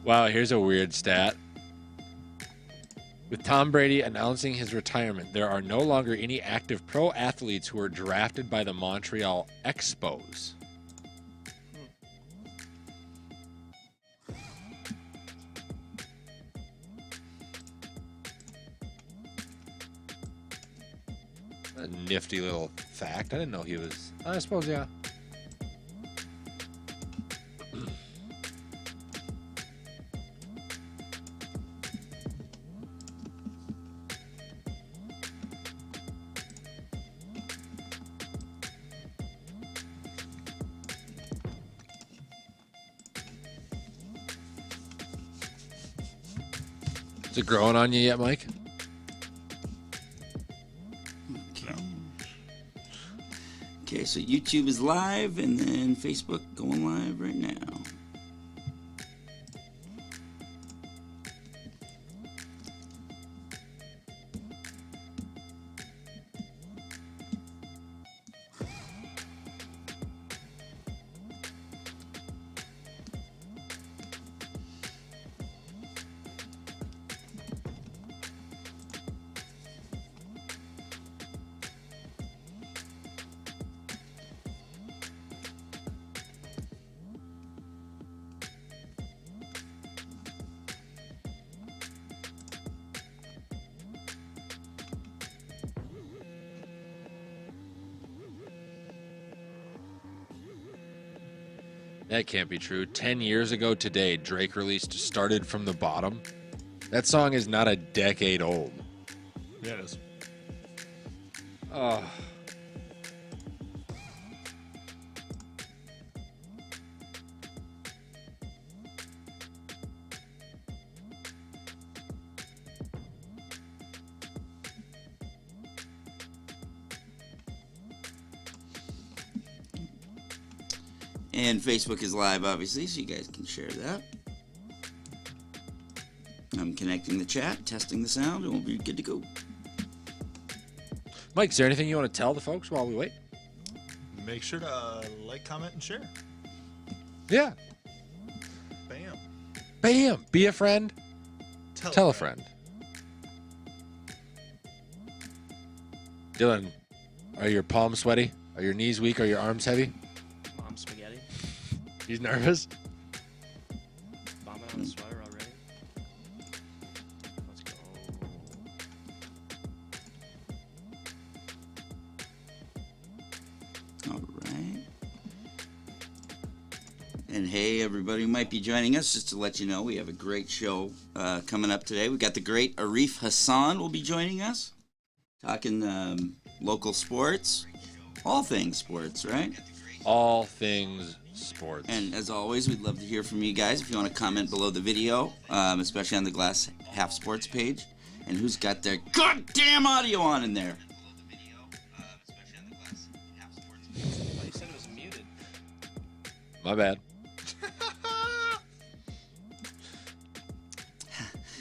Wow, here's a weird stat. With Tom Brady announcing his retirement, there are no longer any active pro athletes who are drafted by the Montreal Expos. A nifty little fact. I didn't know he was. I suppose, yeah. Is it growing on you yet, Mike? Okay, so YouTube is live, and then Facebook going live right now. That can't be true. 10 years ago today, Drake released Started from the Bottom. That song is not a decade old. Yeah, it is. Oh. And Facebook is live, obviously, so you guys can share that. I'm connecting the chat, testing the sound, and we'll be good to go. Mike, is there anything you want to tell the folks while we wait? Make sure to like, comment, and share. Yeah. Bam. Bam. Be a friend. Tell a friend. Dylan, are your palms sweaty? Are your knees weak? Are your arms heavy? Mom spaghetti. He's nervous. Bombing on a sweater already. Let's go. All right. And hey, everybody who might be joining us, just to let you know, we have a great show coming up today. We got the great Arif Hasan will be joining us, talking local sports, all things sports, right? All things sports. And as always, we'd love to hear from you guys if you want to comment below the video, especially on the Glass Half Sports page. And who's got their goddamn audio on in there? Oh, you said it was muted. My bad.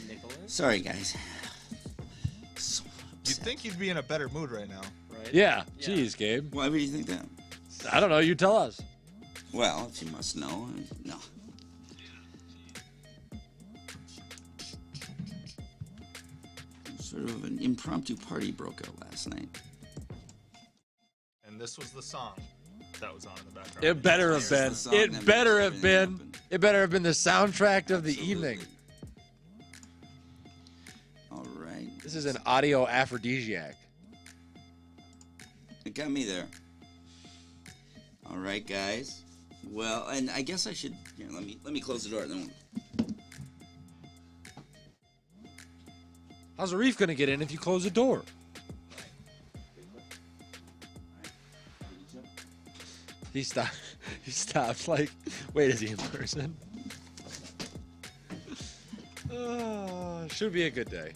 Nicholas? Sorry, guys. So You'd think you'd be in a better mood right now. Right? Yeah. Jeez, Gabe. Why would you think that? I don't know. You tell us. Well, if you must know, no. Sort of an impromptu party broke out last night. And this was the song that was on in the background. It better have been. It better have been. It better have been the soundtrack of the evening. All right. This is an audio aphrodisiac. It got me there. All right, guys. Well, and I guess I should. Here, let me close the door. Then How's Arif going to get in if you close the door? He stopped. He stopped. Like, wait, is he in person? Should be a good day.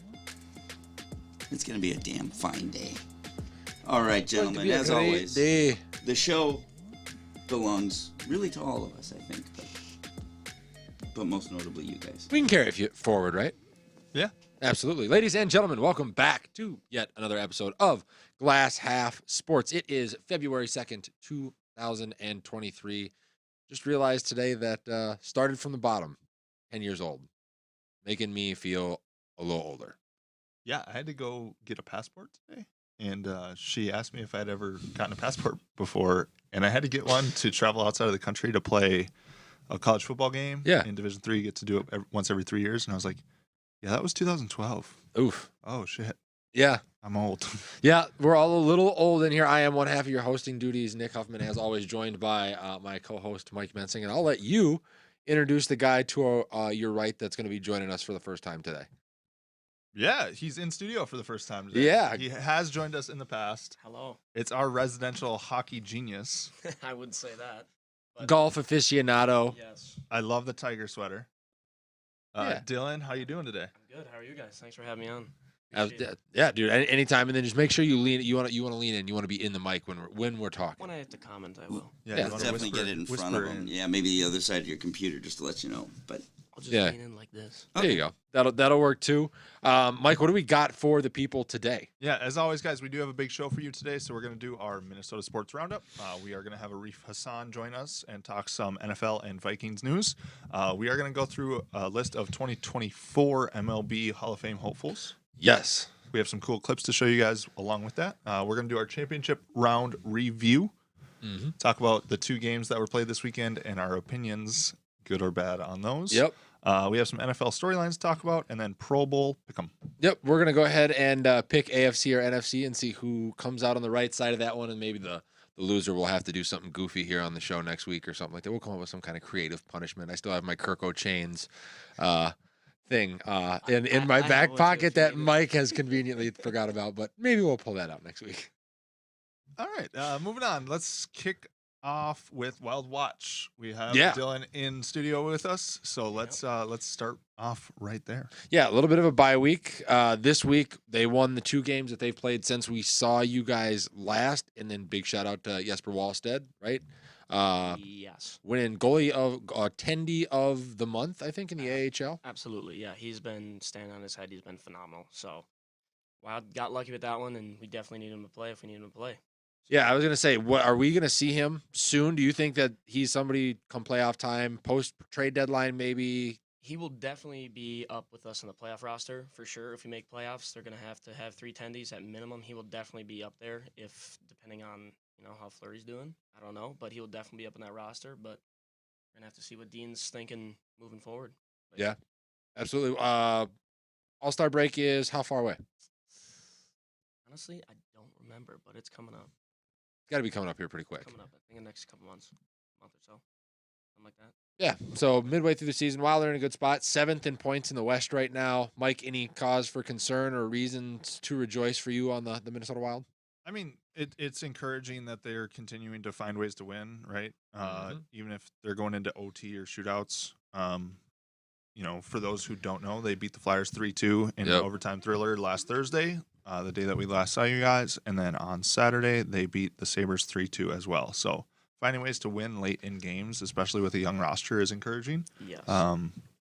it's gonna be a damn fine day. All right, Going to gentlemen. be a As great always, day. the show belongs really to all of us, I think, but most notably you guys. We can carry it forward, right? Yeah. Absolutely. Ladies and gentlemen, welcome back to yet another episode of Glass Half Sports. It is February 2nd, 2023. Just realized today that started from the bottom. 10 years old, making me feel a little older. Yeah, I had to go get a passport today, and she asked me if I'd ever gotten a passport before, and I had to get one to travel outside of the country to play a college football game. Yeah. In Division III, you get to do it once every 3 years, and I was like, yeah, that was 2012. Oof. Oh, shit. Yeah. I'm old. Yeah, we're all a little old in here. I am one half of your hosting duties, Nick Huffman, as always, joined by my co-host, Mike Mensing. And I'll let you introduce the guy to your right that's going to be joining us for the first time today. Yeah, he's in studio for the first time today. Yeah. He has joined us in the past. Hello. It's our residential hockey genius. I wouldn't say that. But Golf aficionado. yes. I love the tiger sweater. Yeah. Dylan, how you doing today? I'm good. How are you guys? Thanks for having me on. Uh, Appreciate it. yeah, dude. Anytime, and then just make sure you lean. You want to lean in. You want to be in the mic when we're talking. When I have to comment, I will. Yeah, you wanna Definitely whisper- get it in front whisper of them. in. Yeah, maybe the other side of your computer, just to let you know. But I'll just Yeah. lean in like this. There you go. That'll work too. Mike, what do we got for the people today? Yeah, as always, guys, we do have a big show for you today. So we're going to do our Minnesota Sports Roundup. We are going to have Arif Hasan join us and talk some NFL and Vikings news. We are going to go through a list of 2024 MLB Hall of Fame hopefuls. Yes. We have some cool clips to show you guys along with that. We're going to do our championship round review, talk about the 2 games that were played this weekend and our opinions, good or bad, on those. Yep. We have some NFL storylines to talk about, and then Pro Bowl pick'em. Yep, we're gonna go ahead and pick AFC or NFC and see who comes out on the right side of that one, and maybe the loser will have to do something goofy here on the show next week or something like that. We'll come up with some kind of creative punishment. I still have my Kirko Chains thing in my I back know what pocket you're that thinking. Mike has conveniently forgot about, but maybe we'll pull that out next week. All right, moving on. Let's kick off with Wild Watch. We have Yeah. Dylan in studio with us, so let's start off right there. Yeah, a little bit of a bye week. This week they won the 2 games that they've played since we saw you guys last, and then big shout out to Jesper Wallstead, right? Yes. Winning goalie of attendee of the month, I think, in the AHL. Absolutely. Yeah. He's been standing on his head. He's been phenomenal. So, Wild got lucky with that one, and we definitely need him to play if we need him to play. Yeah, I was gonna say, what are we gonna see him soon? Do you think that he's somebody come playoff time, post trade deadline, maybe? He will definitely be up with us in the playoff roster for sure. If we make playoffs, they're going to have 3 attendees at minimum. He will definitely be up there if, depending on how Fleury's doing. I don't know, but he will definitely be up in that roster. But we're gonna have to see what Dean's thinking moving forward. But Yeah. Absolutely. All-Star break is how far away? honestly, I don't remember, but it's coming up. Got to be coming up here pretty quick. Coming up, I think in the next couple months, month or so, something like that. Yeah. So midway through the season, while they're in a good spot, 7th in points in the West right now. Mike, any cause for concern or reasons to rejoice for you on the Minnesota Wild? I mean, it's encouraging that they're continuing to find ways to win, right? Even if they're going into OT or shootouts. For those who don't know, they beat the Flyers 3-2 in an overtime thriller last Thursday, the day that we last saw you guys. And then on Saturday, they beat the Sabres 3-2 as well. So finding ways to win late in games, especially with a young roster, is encouraging. Yes.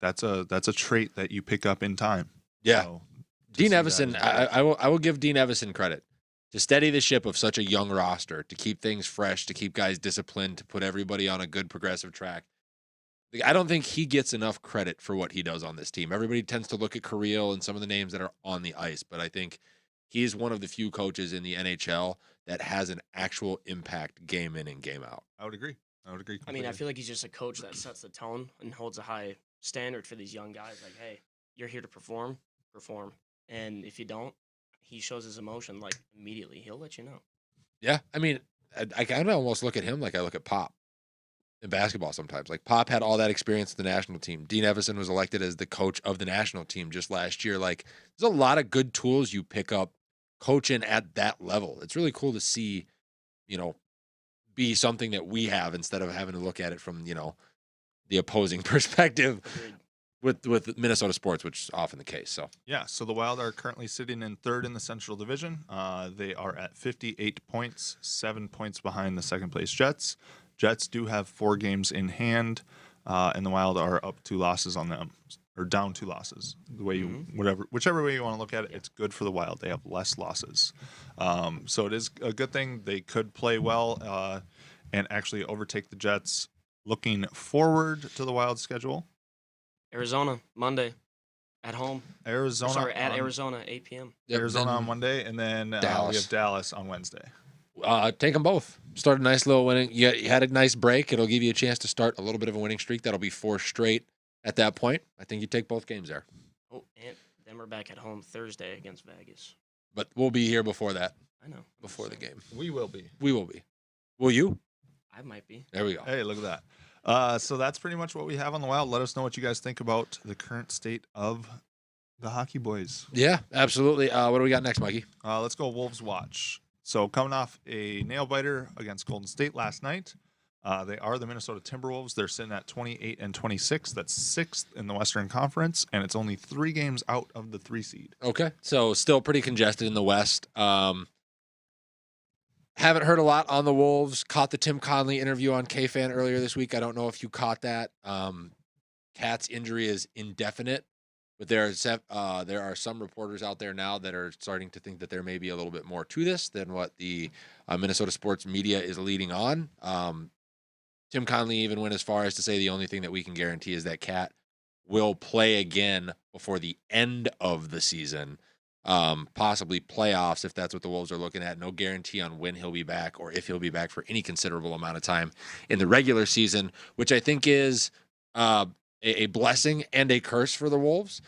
That's a trait that you pick up in time. Yeah. So, to Dean see that Evison, is great. I will give Dean Evison credit to steady the ship of such a young roster, to keep things fresh, to keep guys disciplined, to put everybody on a good progressive track. I don't think he gets enough credit for what he does on this team. Everybody tends to look at Carrillo and some of the names that are on the ice, but I think he's one of the few coaches in the NHL that has an actual impact game in and game out. I would agree. I mean, I completely. feel like he's just a coach that sets the tone and holds a high standard for these young guys. Like, hey, you're here to perform, and if you don't, he shows his emotion like immediately. He'll let you know. Yeah, I mean, I kind of almost look at him like I look at Pop in basketball sometimes. Like, Pop had all that experience with the national team. Dean Evison was elected as the coach of the national team just last year. Like, there's a lot of good tools you pick up coaching at that level. It's really cool to see, be something that we have instead of having to look at it from, the opposing perspective with Minnesota sports, which is often the case. So So the Wild are currently sitting in 3rd in the Central Division. They are at 58 points, 7 points behind the second place Jets. Jets do have 4 games in hand, and the Wild are up 2 losses on them, or down 2 losses. The way whichever way you want to look at it, it's good for the Wild. They have less losses, so it is a good thing. They could play well and actually overtake the Jets. Looking forward to the Wild schedule. Arizona Monday at home. Arizona. At Arizona, 8 p.m. Yep, Arizona then on Monday, and then we Dallas. have Dallas on Wednesday. Take them both. Start a nice little winning. You had a nice break. It'll give you a chance to start a little bit of a winning streak. That'll be 4 straight at that point. I think you take both games there. Oh, and then we're back at home Thursday against Vegas. But we'll be here before that. I know. Before the game. We will be. We will be. Will you? I might be. There we go. Hey, look at that. So that's pretty much what we have on the Wild. Let us know what you guys think about the current state of the hockey boys. Yeah, absolutely. What do we got next, Mikey? Let's go Wolves watch. So coming off a nail biter against Golden State last night, they are the Minnesota Timberwolves. They're sitting at 28-26. That's 6th in the Western Conference, and it's only 3 games out of the 3 seed. Okay, so still pretty congested in the West. Haven't heard a lot on the Wolves. Caught the Tim Conley interview on KFan earlier this week. I don't know if you caught that. Cat's injury is indefinite, but there are some reporters out there now that are starting to think that there may be a little bit more to this than what the Minnesota sports media is leading on. Tim Conley even went as far as to say the only thing that we can guarantee is that Cat will play again before the end of the season. Possibly playoffs if that's what the Wolves are looking at. No guarantee on when he'll be back or if he'll be back for any considerable amount of time in the regular season, which I think is a blessing and a curse for the Wolves,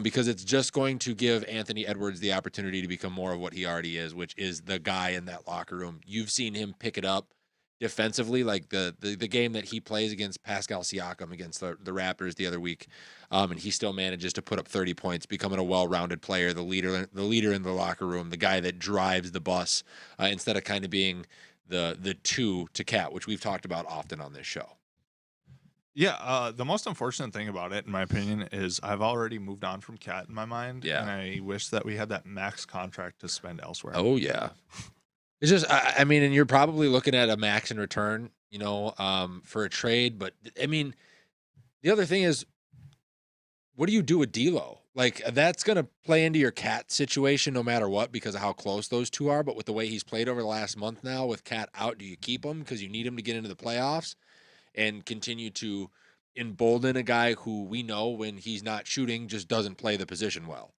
because it's just going to give Anthony Edwards the opportunity to become more of what he already is, which is the guy in that locker room. You've seen him pick it up defensively, like the game that he plays against Pascal Siakam against the Raptors the other week, and he still manages to put up 30 points, becoming a well-rounded player, the leader in the locker room, the guy that drives the bus, instead of kind of being the 2 to Cat, which we've talked about often on this show. Yeah, the most unfortunate thing about it, in my opinion, is I've already moved on from Cat in my mind, Yeah. and I wish that we had that max contract to spend elsewhere. Oh, yeah. It's just, I mean, and you're probably looking at a max in return, for a trade. But, I mean, the other thing is, what do you do with D'Lo? Like, that's going to play into your Cat situation no matter what because of how close those two are. But with the way he's played over the last month now with Cat out, do you keep him because you need him to get into the playoffs and continue to embolden a guy who we know when he's not shooting just doesn't play the position well?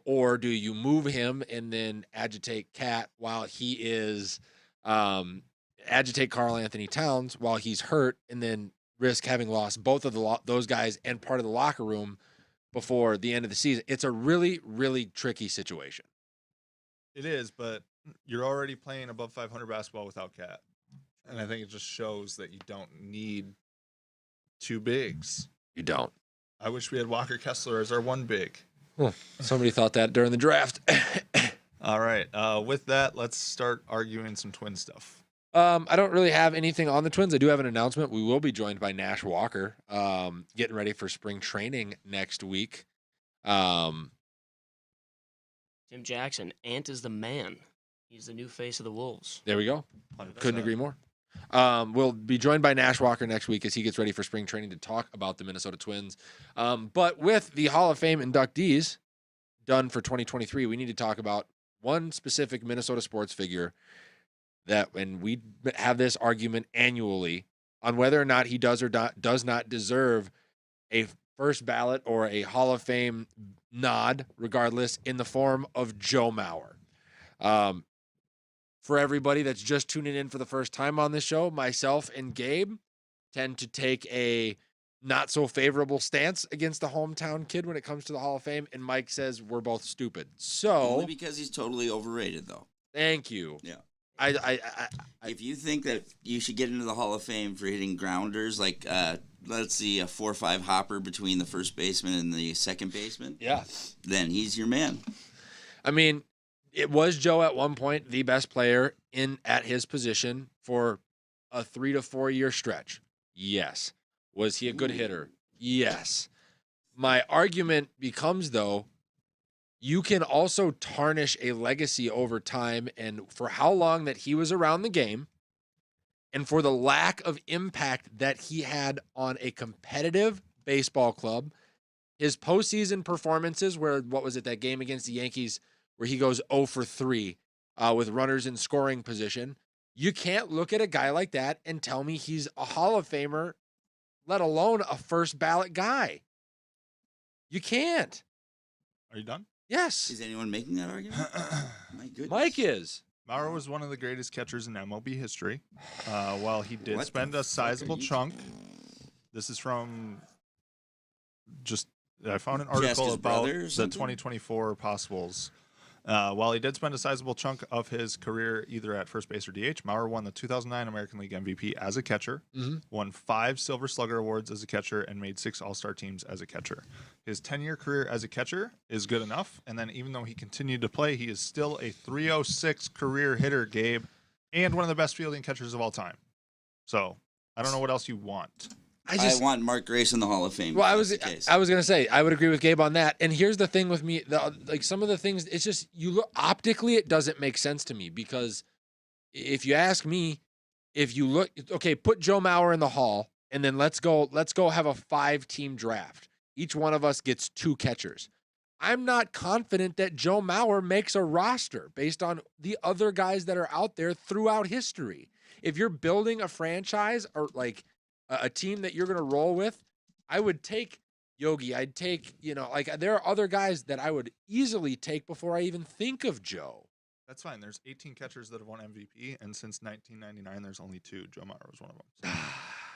Or do you move him and then agitate Cat while he is agitate Karl Anthony Towns while he's hurt, and then risk having lost both of those guys and part of the locker room before the end of the season? It's a really, really tricky situation. It is, but you're already playing above 500 basketball without Cat, and I think it just shows that you don't need 2 bigs. You don't. I wish we had Walker Kessler as our 1 big. Somebody thought that during the draft. All right. With that, let's start arguing some Twin stuff. I don't really have anything on the Twins. I do have an announcement. We will be joined by Nash Walker, getting ready for spring training next week. Jim Jackson, Ant is the man. He's the new face of the Wolves. There we go. 100%. Couldn't agree more. We'll be joined by Nash Walker next week as he gets ready for spring training to talk about the Minnesota Twins. But with the Hall of Fame inductees done for 2023, we need to talk about one specific Minnesota sports figure and we have this argument annually on whether or not he does not deserve a first ballot or a Hall of Fame nod, regardless, in the form of Joe Mauer. For everybody that's just tuning in for the first time on this show, myself and Gabe tend to take a not so favorable stance against the hometown kid when it comes to the Hall of Fame, and Mike says we're both stupid. So only because he's totally overrated, though. Thank you. Yeah. If you think that you should get into the Hall of Fame for hitting grounders, like let's see, a 4-5 hopper between the first baseman and the second baseman, yeah, then he's your man. I mean, it was Joe at one point the best player at his position for a 3 to 4 year stretch. Yes. Was he a good hitter? Yes. My argument becomes, though, you can also tarnish a legacy over time and for how long that he was around the game and for the lack of impact that he had on a competitive baseball club. His postseason performances where, that game against the Yankees where he goes 0 for 3 with runners in scoring position. You can't look at a guy like that and tell me he's a Hall of Famer, let alone a first ballot guy. You can't. Are you done? Yes. Is anyone making that argument? My goodness. Mike is. Maurer was one of the greatest catchers in MLB history. While he did What spend the a fuck sizable are you chunk, this is from I found an article Jessica's about brother or the something? 2024 possibles. While he did spend a sizable chunk of his career either at first base or DH, Maurer won the 2009 American League MVP as a catcher, won 5 Silver Slugger awards as a catcher, and made 6 All-Star teams as a catcher. His 10-year career as a catcher is good enough, and then even though he continued to play, he is still a 306 career hitter, Gabe, and one of the best fielding catchers of all time. So I don't know what else you want. I want Mark Grace in the Hall of Fame. Well, I was case. gonna say I would agree with Gabe on that. And here's the thing with me, like some of the things, it's just you look optically, it doesn't make sense to me because if you ask me, if you look, okay, put Joe Mauer in the Hall, and then let's go have a 5-team draft. Each one of us gets 2 catchers. I'm not confident that Joe Mauer makes a roster based on the other guys that are out there throughout history. If you're building a franchise or like a team that you're going to roll with, I would take Yogi. I'd take, like there are other guys that I would easily take before I even think of Joe. That's fine. There's 18 catchers that have won MVP, and since 1999, there's only 2. Joe Mauer was one of them.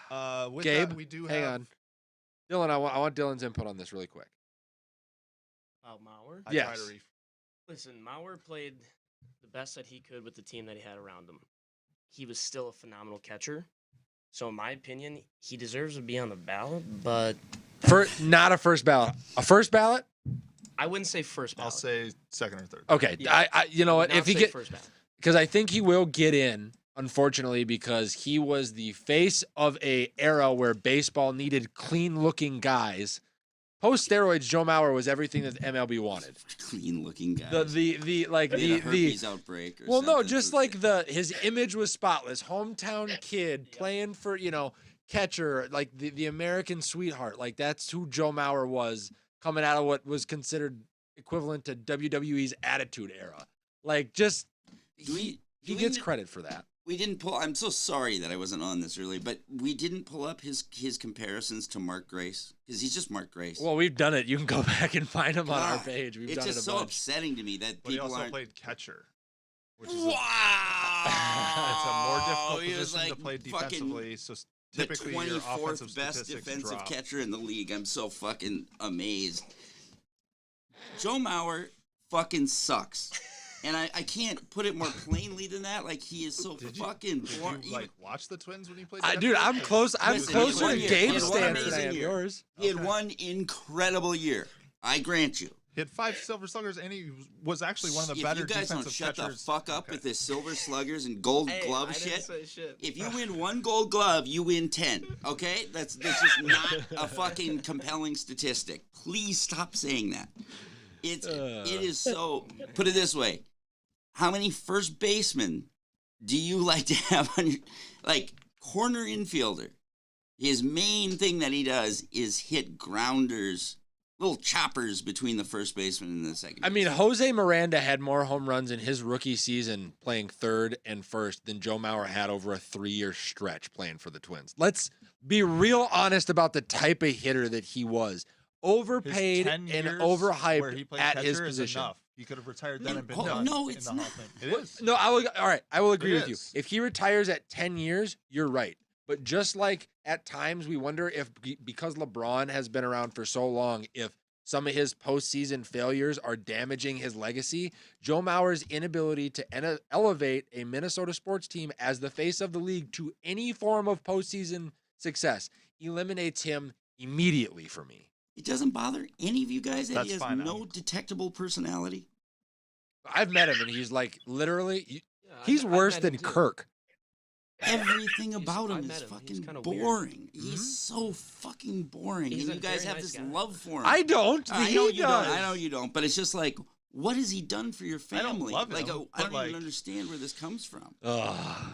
So, with Gabe, that, we do hang have... on. Dylan, I want Dylan's input on this really quick. About Mauer? I Yes. tried to reef. Listen, Mauer played the best that he could with the team that he had around him. He was still a phenomenal catcher. So in my opinion, he deserves to be on the ballot, but Not a first ballot. A first ballot? I wouldn't say first ballot. I'll say second or third. Okay. Yeah. I you know what? Not If he say get, first ballot. because I think he will get in, unfortunately, because he was the face of a era where baseball needed clean-looking guys. Post steroids, Joe Mauer was everything that the MLB wanted. Clean-looking guy. The herpes outbreak. Or well, no, something. just like his image was spotless. Hometown kid playing for catcher, like the American sweetheart. Like that's who Joe Mauer was coming out of what was considered equivalent to WWE's Attitude Era. Like just he gets credit for that. We didn't pull. I'm so sorry that I wasn't on this early, but we didn't pull up his comparisons to Mark Grace because he's just Mark Grace. Well, we've done it. You can go back and find him on our God, page. We've it's done it just a so bunch. upsetting to me that But he people also aren't. played catcher. Which is Wow! it's a more difficult He was position to like play fucking defensively. So The typically, your offensive 24th best statistics defensive drop. catcher in the league. I'm so fucking amazed. Joe Mauer fucking sucks. And I can't put it more plainly than that. Like, he is so fucking boring. Did you watch the Twins when he played? Dude, I'm close. I'm Listen, closer he to had Gabe's one stance than I amazing am year. yours. He had one incredible year. I grant you. He had 5 Silver Sluggers, and he was actually one of the better If you guys don't defensive shut catchers. the fuck up with this silver sluggers and gold glove I shit. didn't say shit. If you win 1 gold glove, you win 10. Okay? That's just not a fucking compelling statistic. Please stop saying that. It is so. Put it this way: how many first basemen do you like to have on your corner infielder? His main thing that he does is hit grounders, little choppers between the first baseman and the second. I mean, Jose Miranda had more home runs in his rookie season playing third and first than Joe Mauer had over a 3-year stretch playing for the Twins. Let's be real honest about the type of hitter that he was. Overpaid and overhyped where he played at catcher his is position. enough. He could have retired then and been Oh, done. no, in it's the Hall not. of Fame. It is. No, all right. I will agree It with you. is. If he retires at 10 years, you're right. But just like at times we wonder if because LeBron has been around for so long, if some of his postseason failures are damaging his legacy, Joe Mauer's inability to elevate a Minnesota sports team as the face of the league to any form of postseason success eliminates him immediately for me. It doesn't bother any of you guys that That's he has fine, no Adam. detectable personality. I've met him and he's like literally, Yeah, he's I've worse met than him too. Kirk. Everything about I him met is him. He's fucking kinda weird. boring. He's so fucking boring. He's and a you guys very have nice this guy. love for him. I don't. I He know you does. don't. I know you don't. But it's just like, what has he done for your I don't family? love him, I but, don't like- even understand where this comes from. Ugh.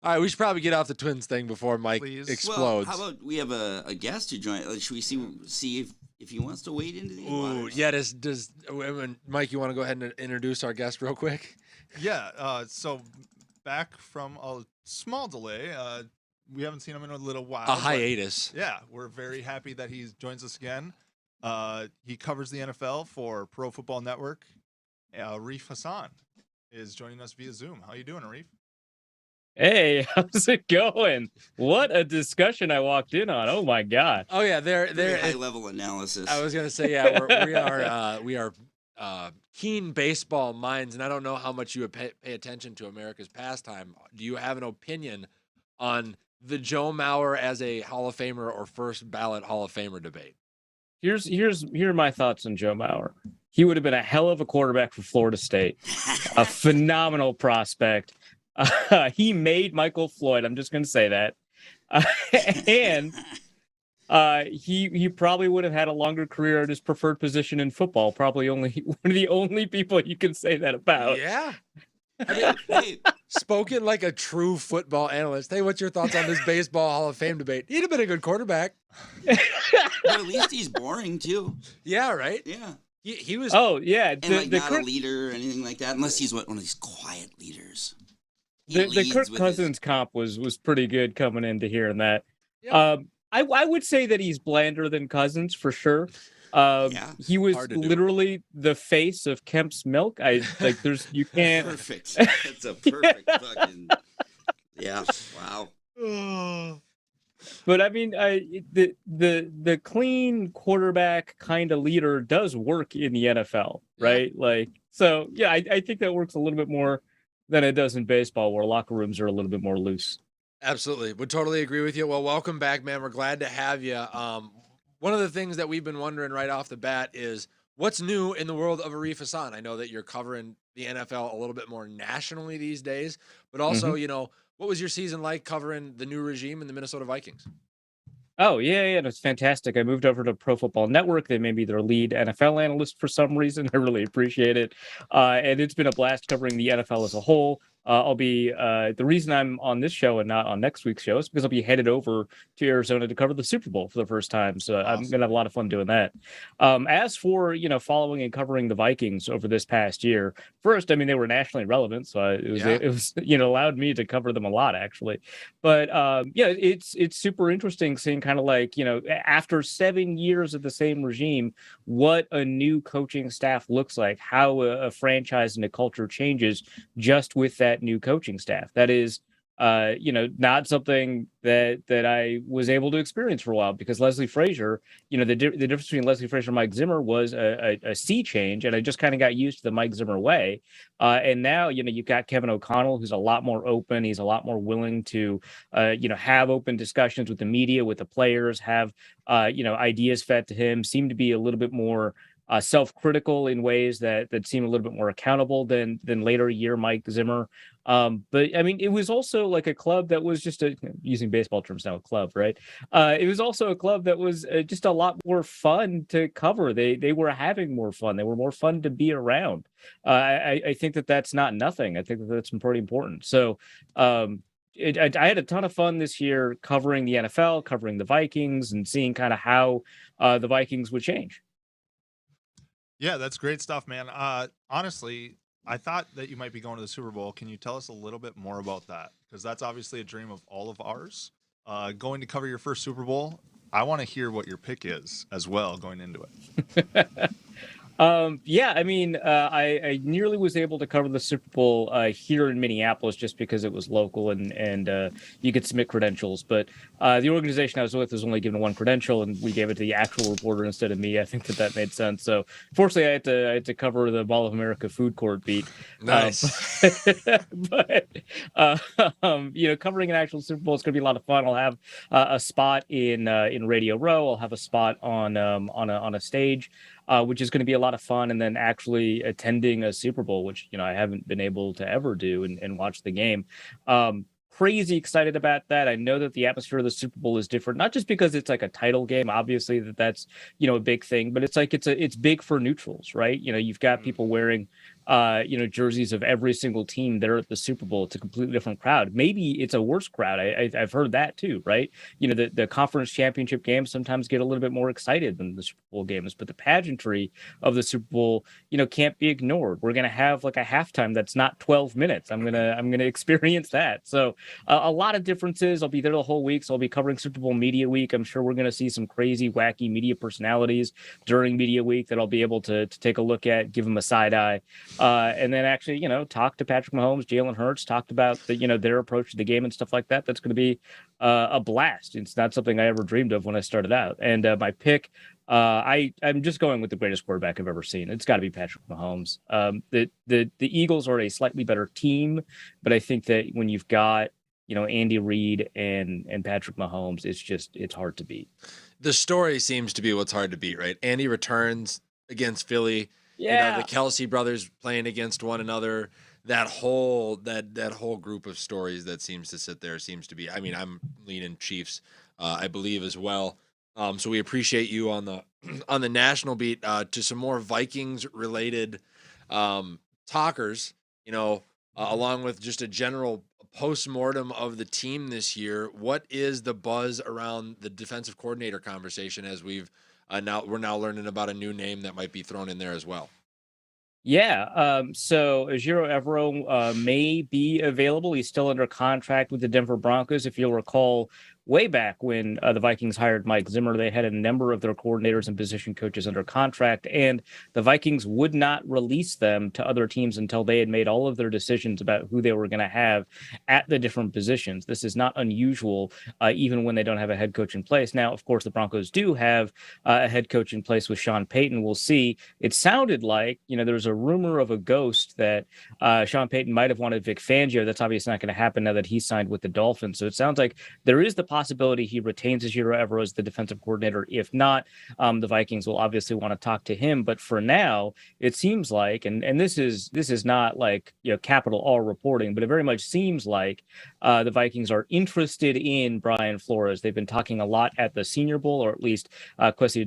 All right, we should probably get off the Twins thing before Mike Please. explodes. Well, how about we have a guest who joined? Should we see if he wants to wade into these Ooh, waters? yeah. Does Mike? You want to go ahead and introduce our guest real quick? Yeah. So back from a small delay, we haven't seen him in a little while. A but hiatus. Yeah, we're very happy that he joins us again. He covers the NFL for Pro Football Network. Arif Hasan is joining us via Zoom. How you doing, Arif? Hey, how's it going? What a discussion I walked in on. Oh my god. Oh yeah, Very high level analysis. I was gonna say, yeah, we are keen baseball minds, and I don't know how much you would pay attention to America's pastime. Do you have an opinion on the Joe Mauer as a Hall of Famer or first ballot Hall of Famer debate? Here are my thoughts on Joe Mauer. He would have been a hell of a quarterback for Florida State. A phenomenal prospect. He made Michael Floyd. I'm just going to say that. And he probably would have had a longer career at his preferred position in football. Probably one of the only people you can say that about. Yeah. I mean, hey, spoken like a true football analyst. Hey, what's your thoughts on this baseball Hall of Fame debate? He'd have been a good quarterback. But at least he's boring too. Yeah, right? Yeah. He was. Oh, yeah. And not a leader or anything like that, unless he's one of these quiet leaders. The Kirk Cousins comp was pretty good coming into hearing that. Yeah. I would say that he's blander than Cousins for sure. He was literally the face of Kemp's Milk. You can't. Perfect. That's a perfect fucking. Yeah. Wow. But I mean, the clean quarterback kind of leader does work in the NFL, right? Yeah. I think that works a little bit more than it does in baseball, where locker rooms are a little bit more loose. Absolutely. Would totally agree with you. Well, welcome back, man. We're glad to have you. One of the things that we've been wondering right off the bat is what's new in the world of Arif Hasan. I know that you're covering the NFL a little bit more nationally these days, but also, what was your season like covering the new regime in the Minnesota Vikings? Oh, yeah, it was fantastic. I moved over to Pro Football Network. They made me their lead NFL analyst for some reason. I really appreciate it. And it's been a blast covering the NFL as a whole. The reason I'm on this show and not on next week's show is because I'll be headed over to Arizona to cover the Super Bowl for the first time. So awesome. I'm going to have a lot of fun doing that. As for, following and covering the Vikings over this past year, first, I mean, they were nationally relevant. So it was allowed me to cover them a lot, actually. But it's super interesting seeing kind of after 7 years of the same regime, what a new coaching staff looks like, how a franchise and a culture changes just with that new coaching staff. That is, not something that I was able to experience for a while, because Leslie Frazier, the difference between Leslie Frazier and Mike Zimmer was a sea change, and I just kind of got used to the Mike Zimmer way. And now, you've got Kevin O'Connell, who's a lot more open. He's a lot more willing to, have open discussions with the media, with the players, have, ideas fed to him, seem to be a little bit more self-critical in ways that seem a little bit more accountable than later year Mike Zimmer. But I mean, it was also like a club that was just using baseball terms now, a club, right? It was also a club that was just a lot more fun to cover. They were having more fun. They were more fun to be around. I think that's not nothing. I think that's pretty important. So I had a ton of fun this year covering the NFL, covering the Vikings, and seeing kind of how the Vikings would change. Yeah, that's great stuff, man. Honestly, I thought that you might be going to the Super Bowl. Can you tell us a little bit more about that? Because that's obviously a dream of all of ours. Going to cover your first Super Bowl, I want to hear what your pick is as well going into it. I nearly was able to cover the Super Bowl here in Minneapolis just because it was local and you could submit credentials. But the organization I was with was only given one credential, and we gave it to the actual reporter instead of me. I think that made sense. So fortunately, I had to cover the Mall of America food court beat. Nice. Covering an actual Super Bowl is going to be a lot of fun. I'll have a spot in Radio Row. I'll have a spot on a stage. Which is going to be a lot of fun, and then actually attending a Super Bowl, which I haven't been able to ever do, and watch the game. Crazy excited about that. I know that the atmosphere of the Super Bowl is different, not just because it's like a title game, obviously that's a big thing, but it's big for neutrals, right? You've got people wearing jerseys of every single team there at the Super Bowl. It's a completely different crowd. Maybe it's a worse crowd. I've heard that too, right? The conference championship games sometimes get a little bit more excited than the Super Bowl games, but the pageantry of the Super Bowl, can't be ignored. We're gonna have like a halftime that's not 12 minutes. I'm gonna experience that. So a lot of differences. I'll be there the whole week, so I'll be covering Super Bowl Media Week. I'm sure we're gonna see some crazy, wacky media personalities during Media Week that I'll be able to take a look at, give them a side eye. And then actually, talk to Patrick Mahomes, Jalen Hurts, talked about their approach to the game and stuff like that. That's going to be a blast. It's not something I ever dreamed of when I started out. And my pick, I'm just going with the greatest quarterback I've ever seen. It's got to be Patrick Mahomes. The Eagles are a slightly better team, but I think that when you've got Andy Reid and Patrick Mahomes, it's hard to beat. The story seems to be what's hard to beat, right? Andy returns against Philly. Yeah. The Kelsey brothers playing against one another. That whole group of stories that seems to sit there seems to be. I mean, I'm leaning Chiefs, I believe as well. So we appreciate you on the national beat. To some more Vikings related talkers, along with just a general post-mortem of the team this year. What is the buzz around the defensive coordinator conversation as we're now learning about a new name that might be thrown in there as well? Yeah. So Ejiro Evero may be available. He's still under contract with the Denver Broncos. If you'll recall, way back when the Vikings hired Mike Zimmer, they had a number of their coordinators and position coaches under contract, and the Vikings would not release them to other teams until they had made all of their decisions about who they were going to have at the different positions. This is not unusual, even when they don't have a head coach in place. Now, of course, the Broncos do have a head coach in place with Sean Payton. We'll see. It sounded like, there was a rumor of a ghost that Sean Payton might have wanted Vic Fangio. That's obviously not going to happen now that he's signed with the Dolphins. So it sounds like there is the possibility he retains Ejiro Evero as the defensive coordinator. If not, the Vikings will obviously want to talk to him. But for now, it seems like, and this is not like capital R reporting, but it very much seems like the Vikings are interested in Brian Flores. They've been talking a lot at the Senior Bowl, or at least Kwesi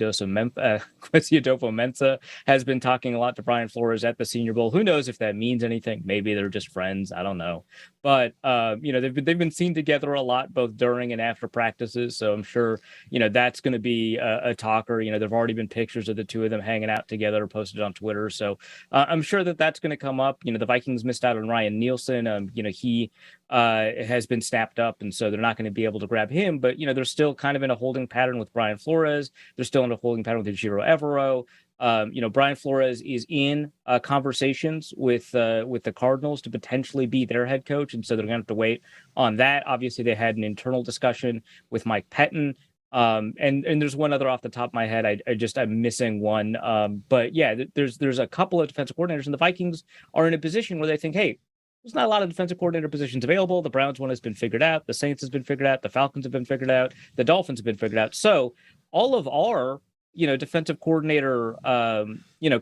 Adofo-Mensah has been talking a lot to Brian Flores at the Senior Bowl. Who knows if that means anything? Maybe they're just friends. I don't know. But they've been seen together a lot, both during and after practices. So I'm sure that's going to be a talker. There've already been pictures of the two of them hanging out together posted on Twitter. So I'm sure that's going to come up. The Vikings missed out on Ryan Nielsen. He has been snapped up, and so they're not going to be able to grab him. But they're still kind of in a holding pattern with Brian Flores. They're still in a holding pattern with Ejiro Evero. Brian Flores is in conversations with the Cardinals to potentially be their head coach, and so they're going to have to wait on that. Obviously, they had an internal discussion with Mike Pettin, and there's one other off the top of my head. I'm missing one, but yeah, there's a couple of defensive coordinators, and the Vikings are in a position where they think, hey, there's not a lot of defensive coordinator positions available. The Browns one has been figured out. The Saints has been figured out. The Falcons have been figured out. The Dolphins have been figured out. So all of our defensive coordinator,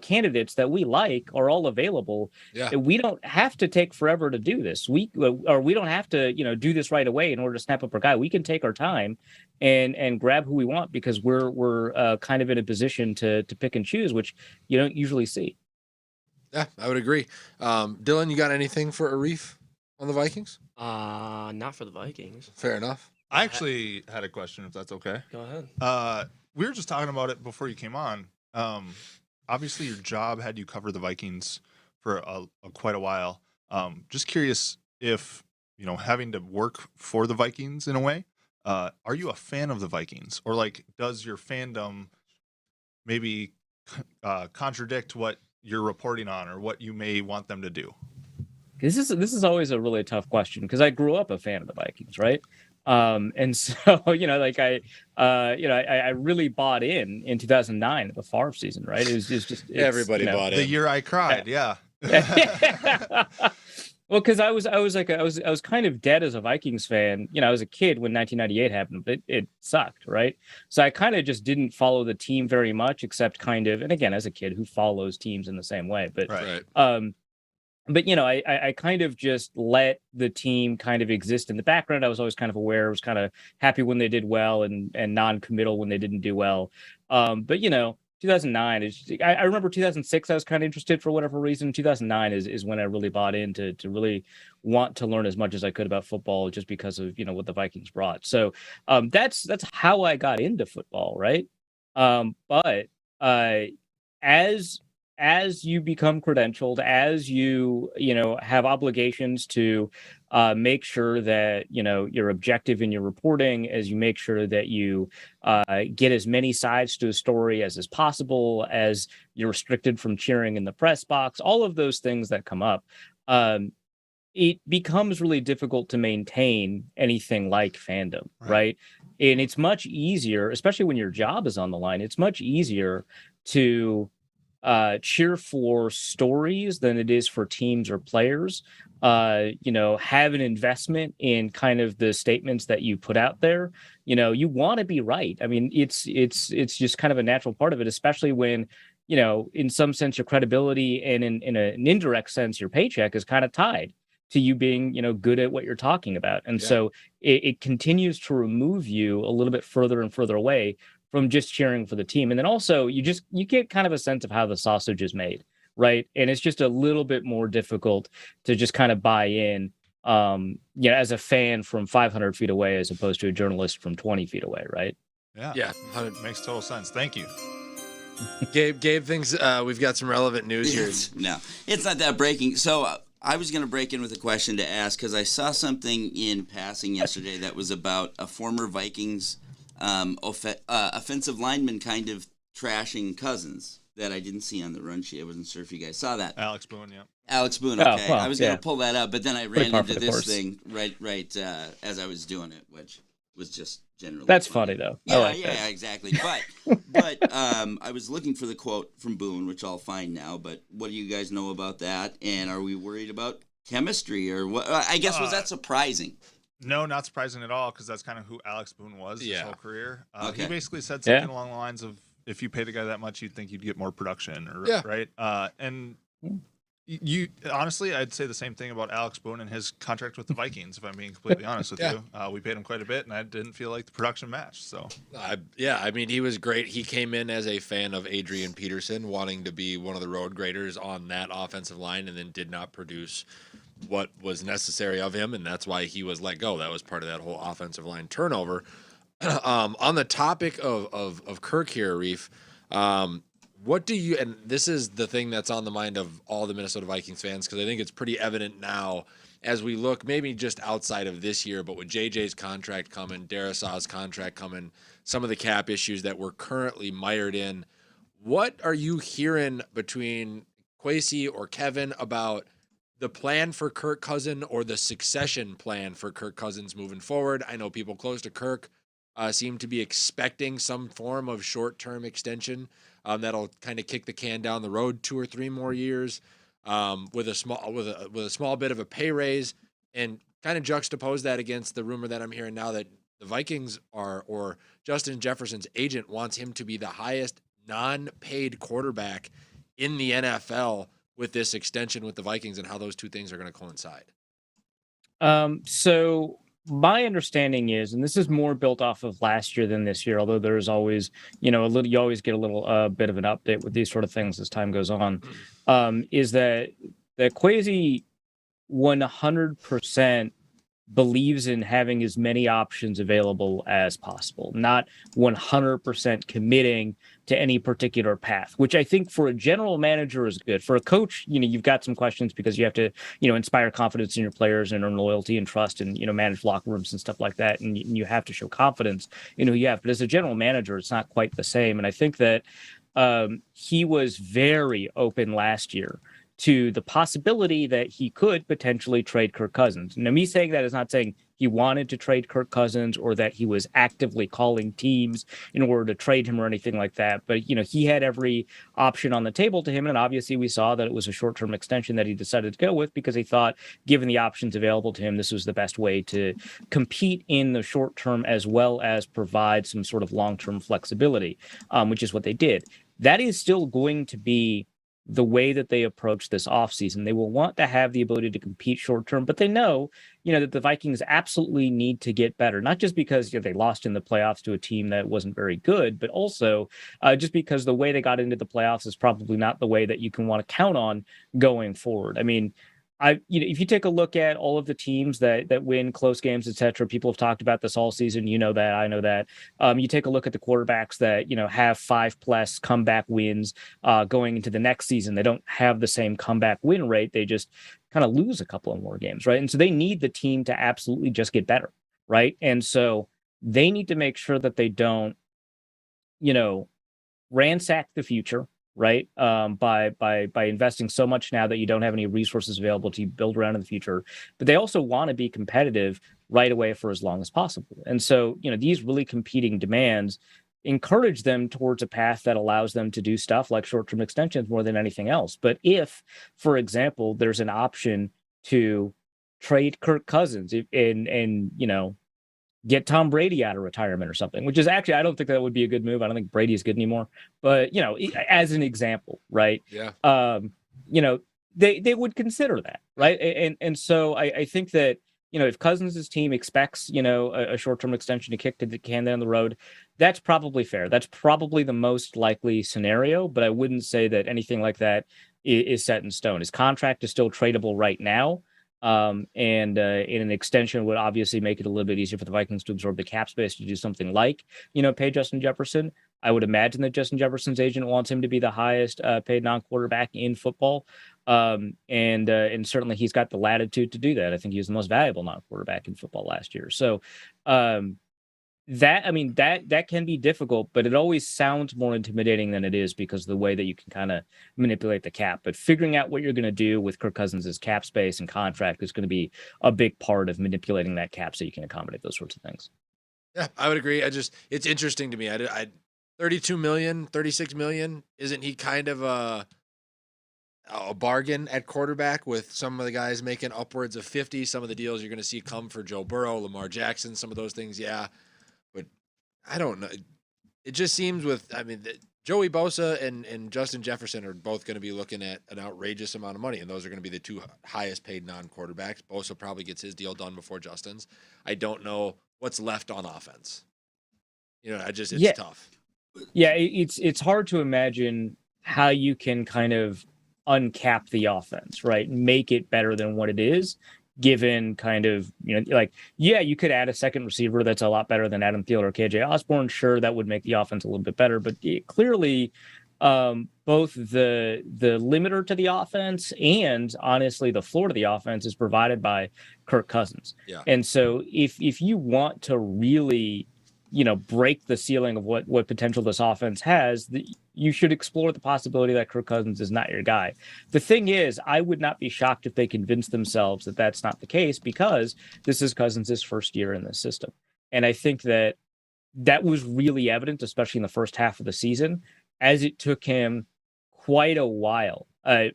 candidates that we like are all available. Yeah. We don't have to take forever to do this. We don't have to, do this right away in order to snap up our guy. We can take our time and grab who we want because we're kind of in a position to pick and choose, which you don't usually see. Yeah, I would agree. Dylan, you got anything for Arif on the Vikings? Not for the Vikings. Fair enough. I actually had a question, if that's okay. Go ahead. We were just talking about it before you came on. Obviously, your job had you cover the Vikings for quite a while. Just curious if, having to work for the Vikings in a way, are you a fan of the Vikings? Or, does your fandom maybe contradict what you're reporting on or what you may want them to do? This is always a really tough question because I grew up a fan of the Vikings, right? And so, I really bought in 2009 at the Favre season, right? It was just everybody bought in. The year I cried, yeah. Well, because I was kind of dead as a Vikings fan. I was a kid when 1998 happened, but it sucked, right? So I kind of just didn't follow the team very much, except kind of, and again, as a kid who follows teams in the same way, but Right. But I kind of just let the team kind of exist in the background. I was always kind of aware. I was kind of happy when they did well and non-committal when they didn't do well. But 2009 is. I remember 2006. I was kind of interested for whatever reason. 2009 is when I really bought in to really want to learn as much as I could about football, just because of what the Vikings brought. So that's how I got into football, right? But as you become credentialed, as you have obligations to make sure that you're objective in your reporting, as you make sure that you get as many sides to a story as is possible, as you're restricted from cheering in the press box, all of those things that come up, it becomes really difficult to maintain anything like fandom, right? And it's much easier, especially when your job is on the line, it's much easier to cheer for stories than it is for teams or players. Have an investment in kind of the statements that you put out there. You want to be right. I mean, it's just kind of a natural part of it, especially when in some sense your credibility and in an indirect sense your paycheck is kind of tied to you being good at what you're talking about. And so it continues to remove you a little bit further and further away from just cheering for the team. And then also you get kind of a sense of how the sausage is made, right? And it's just a little bit more difficult to just kind of buy in, as a fan from 500 feet away, as opposed to a journalist from 20 feet away, right? Yeah. Makes total sense. Thank you. Gabe thinks we've got some relevant news here. No, it's not that breaking. So I was going to break in with a question to ask, because I saw something in passing yesterday that was about a former Vikings offensive lineman kind of trashing Cousins that I didn't see on the run sheet. I wasn't sure if you guys saw that. Alex Boone, yeah. Alex Boone, okay. Oh, well, I was going to pull that up, but then I ran into this course. thing right as I was doing it, which was just generally That's funny though. Yeah, exactly. But I was looking for the quote from Boone, which I'll find now. But what do you guys know about that? And are we worried about chemistry or what? I guess was that surprising? No, not surprising at all, because that's kind of who Alex Boone was his whole career. Okay. He basically said something along the lines of, if you pay the guy that much, you'd think you'd get more production, right? And you honestly, I'd say the same thing about Alex Boone and his contract with the Vikings, if I'm being completely honest with you. We paid him quite a bit, and I didn't feel like the production matched. So, I mean, he was great. He came in as a fan of Adrian Peterson, wanting to be one of the road graders on that offensive line, and then did not produce what was necessary of him, and that's why he was let go. That was part of that whole offensive line turnover. On the topic of Kirk here, Arif, what do you, and this is the thing that's on the mind of all the Minnesota Vikings fans, because I think it's pretty evident now as we look, maybe just outside of this year, but with JJ's contract coming, Darasaw's contract coming, some of the cap issues that we're currently mired in, what are you hearing between Kwesi or Kevin about the plan for Kirk Cousins or the succession plan for Kirk Cousins moving forward? I know people close to Kirk seem to be expecting some form of short-term extension that'll kind of kick the can down the road 2 or 3 more years with a small bit of a pay raise, and kind of juxtapose that against the rumor that I'm hearing now that the Vikings or Justin Jefferson's agent wants him to be the highest non-paid quarterback in the NFL with this extension with the Vikings, and how those two things are going to coincide. So my understanding is, and this is more built off of last year than this year, although there's always, you always get a little bit of an update with these sort of things as time goes on, is that Kwesi 100% believes in having as many options available as possible, not 100% committing to any particular path, which I think for a general manager is good. For a coach, you've got some questions because you have to, inspire confidence in your players and earn loyalty and trust and, manage locker rooms and stuff like that. And you have to show confidence in who you have. But as a general manager, it's not quite the same. And I think that he was very open last year to the possibility that he could potentially trade Kirk Cousins. Now, me saying that is not saying he wanted to trade Kirk Cousins or that he was actively calling teams in order to trade him or anything like that. But, he had every option on the table to him. And obviously we saw that it was a short-term extension that he decided to go with because he thought, given the options available to him, this was the best way to compete in the short term as well as provide some sort of long-term flexibility, which is what they did. That is still going to be the way that they approach this offseason. They will want to have the ability to compete short term, but they know, that the Vikings absolutely need to get better, not just because they lost in the playoffs to a team that wasn't very good, but also just because the way they got into the playoffs is probably not the way that you can want to count on going forward. I mean, if you take a look at all of the teams that win close games, et cetera, people have talked about this all season. You know that, I know that. You take a look at the quarterbacks that have 5+ comeback wins going into the next season. They don't have the same comeback win rate. They just kind of lose a couple of more games, right? And so they need the team to absolutely just get better, right? And so they need to make sure that they don't, ransack the future, right? By investing so much now that you don't have any resources available to build around in the future. But they also want to be competitive right away for as long as possible. And so, these really competing demands encourage them towards a path that allows them to do stuff like short-term extensions more than anything else. But if, for example, there's an option to trade Kirk Cousins and get Tom Brady out of retirement or something, which is actually, I don't think that would be a good move. I don't think Brady is good anymore. But, as an example, right? Yeah. They would consider that, right? And so I think that, if Cousins' team expects, a short-term extension to kick to the can down the road, that's probably fair. That's probably the most likely scenario, but I wouldn't say that anything like that is set in stone. His contract is still tradable right now. And an extension would obviously make it a little bit easier for the Vikings to absorb the cap space to do something like, pay Justin Jefferson. I would imagine that Justin Jefferson's agent wants him to be the highest paid non-quarterback in football. And certainly he's got the latitude to do that. I think he was the most valuable non-quarterback in football last year. So, that can be difficult, but it always sounds more intimidating than it is because of the way that you can kind of manipulate the cap. But figuring out what you're going to do with Kirk Cousins' cap space and contract is going to be a big part of manipulating that cap so you can accommodate those sorts of things. Yeah, I would agree. It's interesting to me. I 32 million, 36 million. Isn't he kind of a bargain at quarterback with some of the guys making upwards of 50? Some of the deals you're going to see come for Joe Burrow, Lamar Jackson, some of those things. Yeah. But I don't know. It just seems Joey Bosa and Justin Jefferson are both going to be looking at an outrageous amount of money, and those are going to be the two highest paid non-quarterbacks. Bosa probably gets his deal done before Justin's. I don't know what's left on offense. It's tough. Yeah, it's hard to imagine how you can kind of uncap the offense, right? Make it better than what it is. Given kind of, you could add a second receiver that's a lot better than Adam Thielen or KJ Osborne. Sure, that would make the offense a little bit better, but clearly both the limiter to the offense and honestly the floor to the offense is provided by Kirk Cousins. Yeah. And so if you want to really, break the ceiling of what potential this offense has, you should explore the possibility that Kirk Cousins is not your guy. The thing is, I would not be shocked if they convince themselves that that's not the case because this is Cousins' first year in this system. And I think that was really evident, especially in the first half of the season, as it took him quite a while,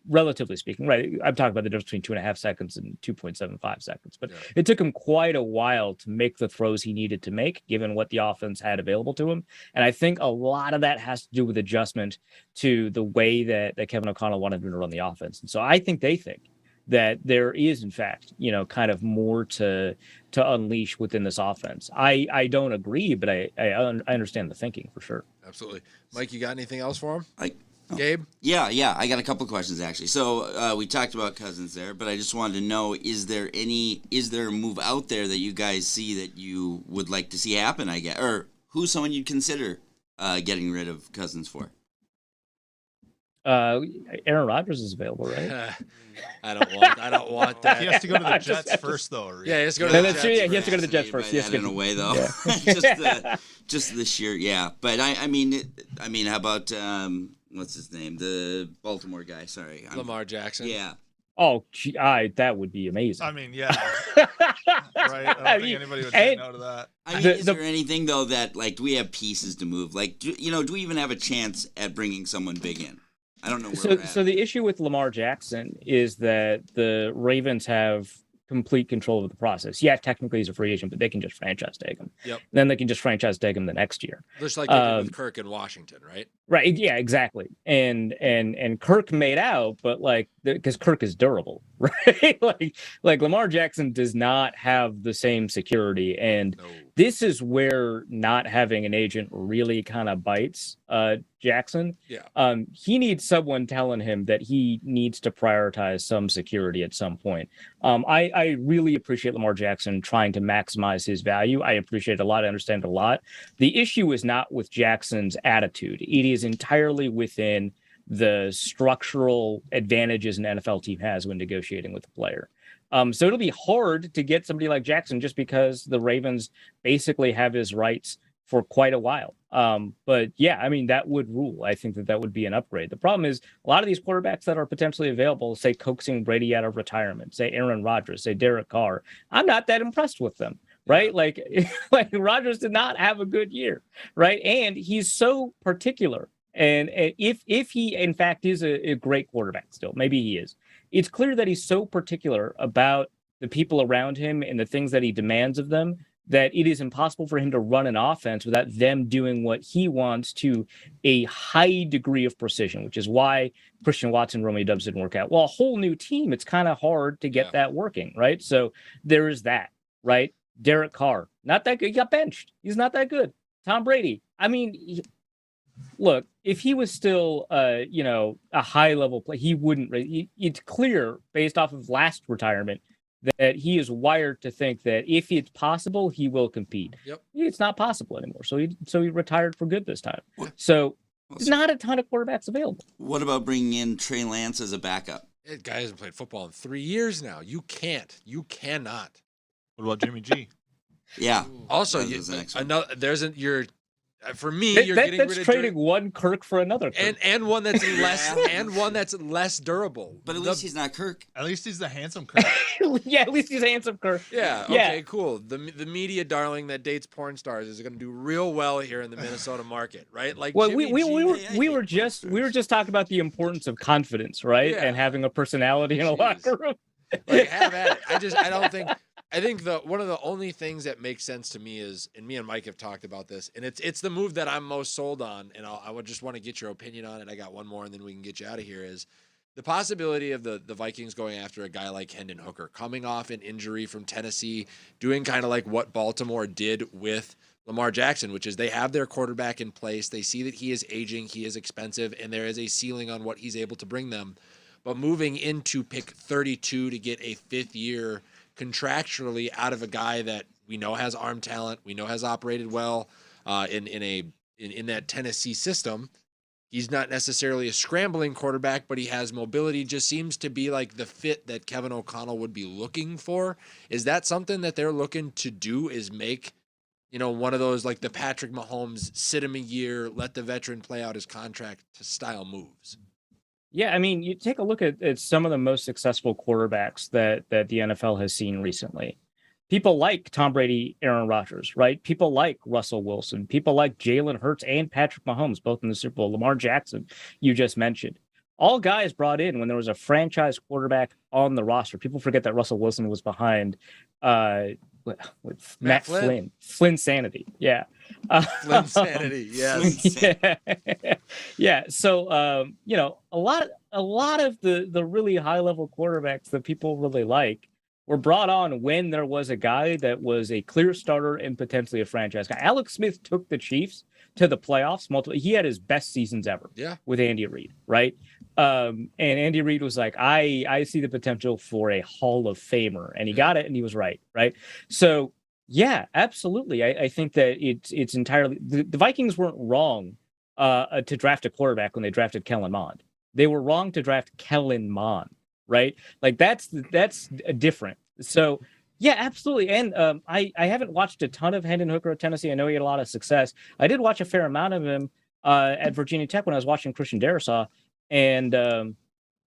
relatively speaking, right? I'm talking about the difference between 2.5 seconds and 2.75 seconds, but it took him quite a while to make the throws he needed to make, given what the offense had available to him. And I think a lot of that has to do with adjustment to the way that Kevin O'Connell wanted him to run the offense. And so I think they think that there is, in fact, kind of more to unleash within this offense. I don't agree, but I understand the thinking for sure. Absolutely. Mike, you got anything else for him? Oh. Gabe? Yeah. I got a couple questions actually. So we talked about Cousins there, but I just wanted to know: is there a move out there that you guys see that you would like to see happen? I guess, or who's someone you'd consider getting rid of Cousins for? Aaron Rodgers is available, right? I don't want that. He has to go to the Jets first, though. Right? Yeah, he has to go to the Jets. He has to go to the Jets first. Yes, in a way, though. Yeah. just this year, yeah. But I mean, how about what's his name? The Baltimore guy. Sorry, Lamar Jackson. Yeah. Oh, that would be amazing. I mean, yeah. Right? I don't think anybody would say no to that. I mean, is there anything, though, that, do we have pieces to move? Do we even have a chance at bringing someone big in? I don't know where we're at. So the issue with Lamar Jackson is that the Ravens have complete control of the process. Yeah, technically he's a free agent, but they can just franchise tag him. Yep. And then they can just franchise tag him the next year. Just like they did with Kirk in Washington, right? Right. Yeah, exactly. And Kirk made out, but like because Kirk is durable, right? like Lamar Jackson does not have the same security. And No. this is where not having an agent really kind of bites Jackson. Yeah. He needs someone telling him that he needs to prioritize some security at some point. I really appreciate Lamar Jackson trying to maximize his value. I appreciate it a lot. I understand it a lot. The issue is not with Jackson's attitude. It is entirely within the structural advantages an NFL team has when negotiating with a player. So it'll be hard to get somebody like Jackson just because the Ravens basically have his rights for quite a while. But yeah, I mean, that would rule. I think that would be an upgrade. The problem is a lot of these quarterbacks that are potentially available, say coaxing Brady out of retirement, say Aaron Rodgers, say Derek Carr, I'm not that impressed with them. Right. Like Rodgers did not have a good year. Right. And he's so particular. And if he, in fact, is a great quarterback still, maybe he is, it's clear that he's so particular about the people around him and the things that he demands of them that it is impossible for him to run an offense without them doing what he wants to a high degree of precision, which is why Christian Watson, Romeo Dubs didn't work out. Well, a whole new team, it's kind of hard to get that working. Right. So there is that. Right. Derek Carr, not that good. He got benched. He's not that good. Tom Brady. I mean, look, if he was still, a high level player, he wouldn't. It's clear based off of last retirement that he is wired to think that if it's possible, he will compete. Yep. It's not possible anymore. So he retired for good this time. So there's not a ton of quarterbacks available. What about bringing in Trey Lance as a backup? That guy hasn't played football in 3 years now. You cannot. What about Jimmy G? Yeah. Also, for me, you're getting rid of trading one Kirk for another Kirk. and one that's less durable. But at least he's not Kirk. At least he's the handsome Kirk. Yeah, at least he's a handsome Kirk. Yeah. Okay. Cool. The media darling that dates porn stars is going to do real well here in the Minnesota market, right? Like, well, we were just talking about the importance of confidence, right? Yeah. And having a personality in a locker room. Like, have at it. I think one of the only things that makes sense to me is, and me and Mike have talked about this, and it's the move that I'm most sold on, and I would just want to get your opinion on it. I got one more, and then we can get you out of here. Is the possibility of the Vikings going after a guy like Hendon Hooker, coming off an injury from Tennessee, doing kind of like what Baltimore did with Lamar Jackson, which is they have their quarterback in place. They see that he is aging, he is expensive, and there is a ceiling on what he's able to bring them. But moving into pick 32 to get a fifth year contractually out of a guy that we know has arm talent, we know has operated well in that Tennessee system. He's not necessarily a scrambling quarterback, but he has mobility. Just seems to be like the fit that Kevin O'Connell would be looking for. Is that something that they're looking to do? Is make one of those like the Patrick Mahomes sit him a year, let the veteran play out his contract to style moves? Yeah, I mean, you take a look at some of the most successful quarterbacks that the NFL has seen recently. People like Tom Brady, Aaron Rodgers, right? People like Russell Wilson. People like Jalen Hurts and Patrick Mahomes, both in the Super Bowl. Lamar Jackson, you just mentioned. All guys brought in when there was a franchise quarterback on the roster. People forget that Russell Wilson was behind with Matt Flynn. Flynn Sanity. Yeah. Flynn Sanity. Yes. Yeah. So, a lot of the really high level quarterbacks that people really like were brought on when there was a guy that was a clear starter and potentially a franchise guy. Alex Smith took the Chiefs to the playoffs he had his best seasons ever with Andy Reid, right? And Andy Reid was like, I see the potential for a Hall of Famer, and he got it, and he was right? So yeah, absolutely. I think that it's entirely the Vikings weren't wrong to draft a quarterback when they drafted Kellen Mond. They were wrong to draft Kellen Mond, right? Like that's different. So yeah, absolutely. And I haven't watched a ton of Hendon Hooker at Tennessee. I know he had a lot of success. I did watch a fair amount of him at Virginia Tech when I was watching Christian Darrisaw, and it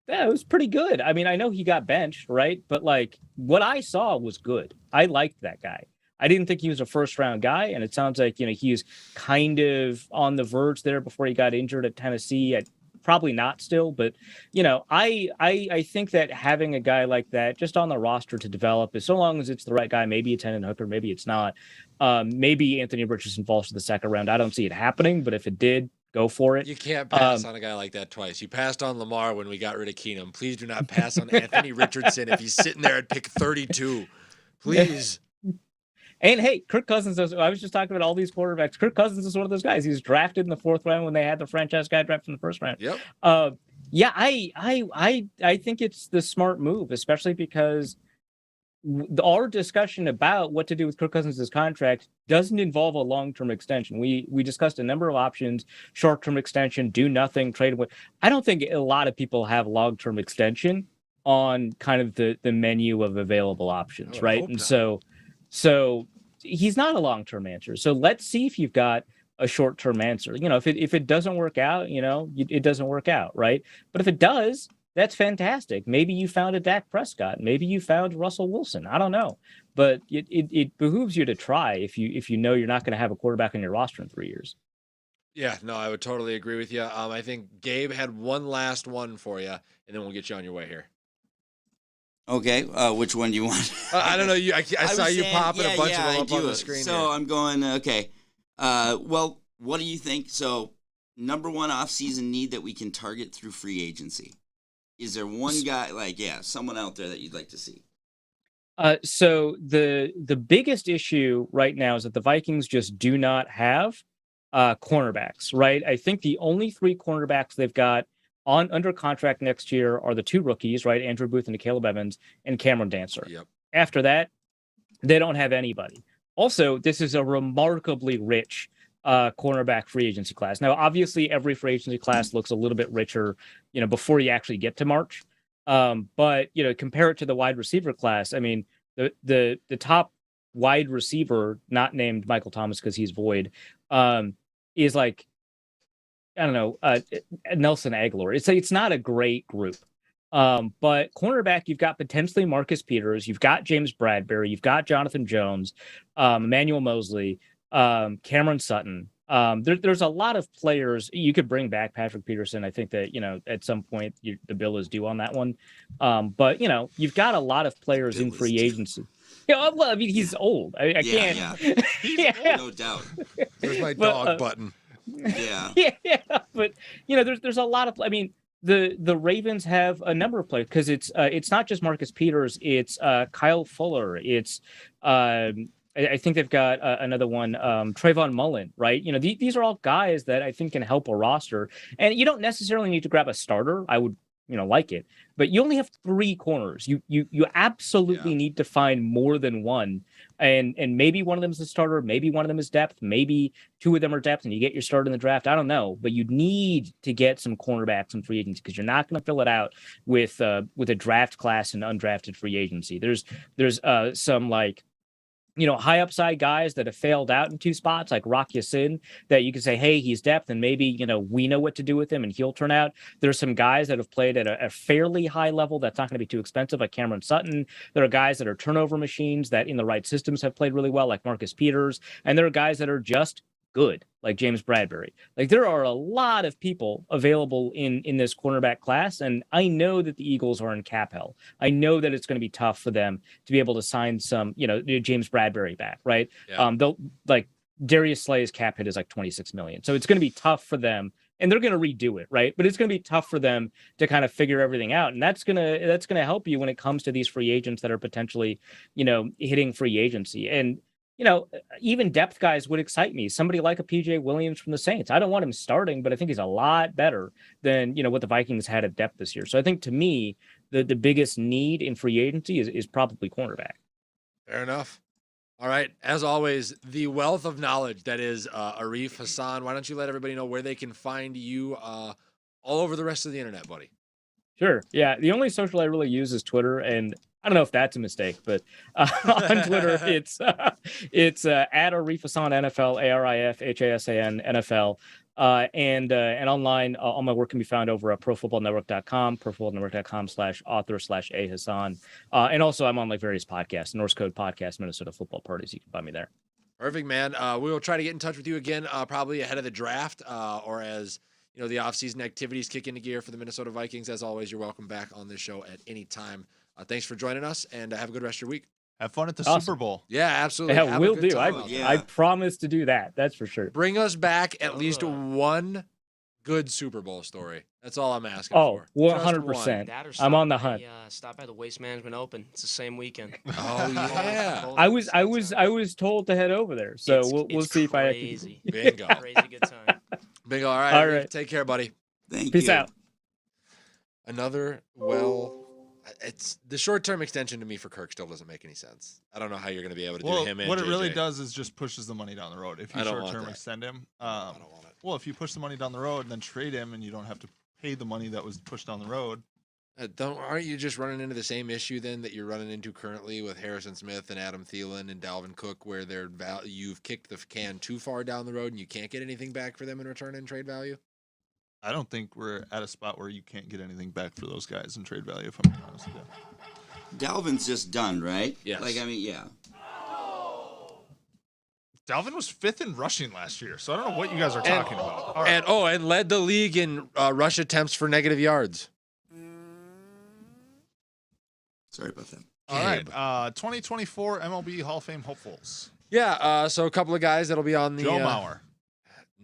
was pretty good. I mean, I know he got benched, right? But like what I saw was good. I liked that guy. I didn't think he was a first-round guy, and it sounds like he's kind of on the verge there before he got injured at Tennessee. Probably not still, but I think that having a guy like that just on the roster to develop, as so long as it's the right guy, maybe it's Hendon Hooker, maybe it's not. Maybe Anthony Richardson falls to the second round. I don't see it happening, but if it did, go for it. You can't pass on a guy like that twice. You passed on Lamar when we got rid of Keenum. Please do not pass on Anthony Richardson if he's sitting there at pick 32. Please. And hey, Kirk Cousins I was just talking about all these quarterbacks. Kirk Cousins is one of those guys. He's drafted in the 4th round when they had the franchise guy drafted in the 1st round. Yep. Yeah, I think it's the smart move, especially because our discussion about what to do with Kirk Cousins' contract doesn't involve a long-term extension. We discussed a number of options: short-term extension, do nothing, trade away. I don't think a lot of people have long-term extension on kind of the menu of available options, right? And so he's not a long-term answer. So let's see if you've got a short-term answer. If it doesn't work out, it doesn't work out, right? But if it does, that's fantastic. Maybe you found a Dak Prescott. Maybe you found Russell Wilson. I don't know, but it behooves you to try if you know you're not going to have a quarterback on your roster in 3 years. Yeah, no, I would totally agree with you. I think Gabe had one last one for you, and then we'll get you on your way here. Okay, which one do you want? I don't know. I saw you popping a bunch of them up on the screen. So here. I'm going, okay. Well, what do you think? So, number one off-season need that we can target through free agency. Is there one guy, someone out there that you'd like to see? So the biggest issue right now is that the Vikings just do not have cornerbacks, right? I think the only 3 cornerbacks they've got under contract next year are the 2 rookies, right? Andrew Booth and Caleb Evans and Cameron Dancer. Yep. After that, they don't have anybody. Also, this is a remarkably rich cornerback free agency class. Now, obviously, every free agency class looks a little bit richer, before you actually get to March. But compare it to the wide receiver class. I mean, the top wide receiver, not named Michael Thomas because he's void, is like, I don't know, Nelson Aguilar. It's not a great group. But cornerback, you've got potentially Marcus Peters, you've got James Bradbury, you've got Jonathan Jones, Emmanuel Mosley, Cameron Sutton. There's a lot of players. You could bring back Patrick Peterson. I think that, at some point the bill is due on that one. But, you've got a lot of players in free agency. Yeah, well, I mean, he's old. I can't. Yeah. No doubt. There's my dog button. Yeah. Yeah. But, there's a lot of, I mean, the Ravens have a number of players because it's not just Marcus Peters. It's Kyle Fuller. It's I think they've got another one, Trayvon Mullen, right? These are all guys that I think can help a roster. And you don't necessarily need to grab a starter. I would, like it. But you only have 3 corners. You absolutely need to find more than one. And maybe one of them is a starter. Maybe one of them is depth. Maybe 2 of them are depth and you get your start in the draft. I don't know. But you need to get some cornerbacks and free agency because you're not going to fill it out with a draft class and undrafted free agency. There's some high upside guys that have failed out in 2 spots, like Rock Ya-Sin, that you can say, hey, he's depth, and maybe, we know what to do with him and he'll turn out. There's some guys that have played at a fairly high level that's not going to be too expensive, like Cameron Sutton. There are guys that are turnover machines that in the right systems have played really well, like Marcus Peters. And there are guys that are just good, like James Bradbury. Like, there are a lot of people available in this cornerback class, and I know that the Eagles are in cap hell. I know that it's going to be tough for them to be able to sign some, James Bradbury back, right? Yeah. They'll Darius Slay's cap hit is like $26 million, so it's going to be tough for them, and they're going to redo it, right? But it's going to be tough for them to kind of figure everything out, and that's gonna help you when it comes to these free agents that are potentially, hitting free agency. And even depth guys would excite me. Somebody like a PJ Williams from the Saints. I don't want him starting, but I think he's a lot better than, what the Vikings had at depth this year. So I think, to me, the biggest need in free agency is probably cornerback. Fair enough. All right. As always, the wealth of knowledge that is Arif Hasan. Why don't you let everybody know where they can find you all over the rest of the internet, buddy? Sure. Yeah. The only social I really use is Twitter, and I don't know if that's a mistake, but on Twitter, it's at Arif Hasan NFL, ArifHasan NFL. And online, all my work can be found over at profootballnetwork.com, profootballnetwork.com/author/A Hasan. And also I'm on various podcasts, Norse Code Podcast, Minnesota Football Parties. You can find me there. Perfect, man. We will try to get in touch with you again, probably ahead of the draft, or as the offseason activities kick into gear for the Minnesota Vikings. As always, you're welcome back on this show at any time. Thanks for joining us, and have a good rest of your week. Have fun at the Super Bowl. Yeah, absolutely. Yeah, will do. I promise to do that. That's for sure. Bring us back at least one good Super Bowl story. That's all I'm asking Oh, for. Just 100%. That or I'm on the stop by, hunt. Stop by the Waste Management Open. It's the same weekend. Oh yeah. Both I at the was same time. told to head over there, so It's we'll see if I crazy. Bingo. Crazy good time. Bingo. All right. All Arif, right. Take care, buddy. Thank Peace you. out. Another it's the short-term extension to me for Kirk still doesn't make any sense. I don't know how you're going to be able to do him and what it really JJ. does is just pushes the money down the road. If you I don't want short-term that. extend him, I don't want it. well, if you push the money down the road and then trade him, and you don't have to pay the money that was pushed down the road. Aren't you just running into the same issue then that you're running into currently with Harrison Smith and Adam Thielen and Dalvin Cook, where you've kicked the can too far down the road and you can't get anything back for them in return in trade value? I don't think we're at a spot where you can't get anything back for those guys in trade value, if I'm being honest with you. Dalvin's just done, right? Yes. Like, I mean, yeah. Dalvin was 5th in rushing last year, so I don't know what you guys are talking about. All right. And led the league in rush attempts for negative yards. Sorry about that. All right. 2024 MLB Hall of Fame hopefuls. Yeah, so a couple of guys that'll be on the Joe Mauer.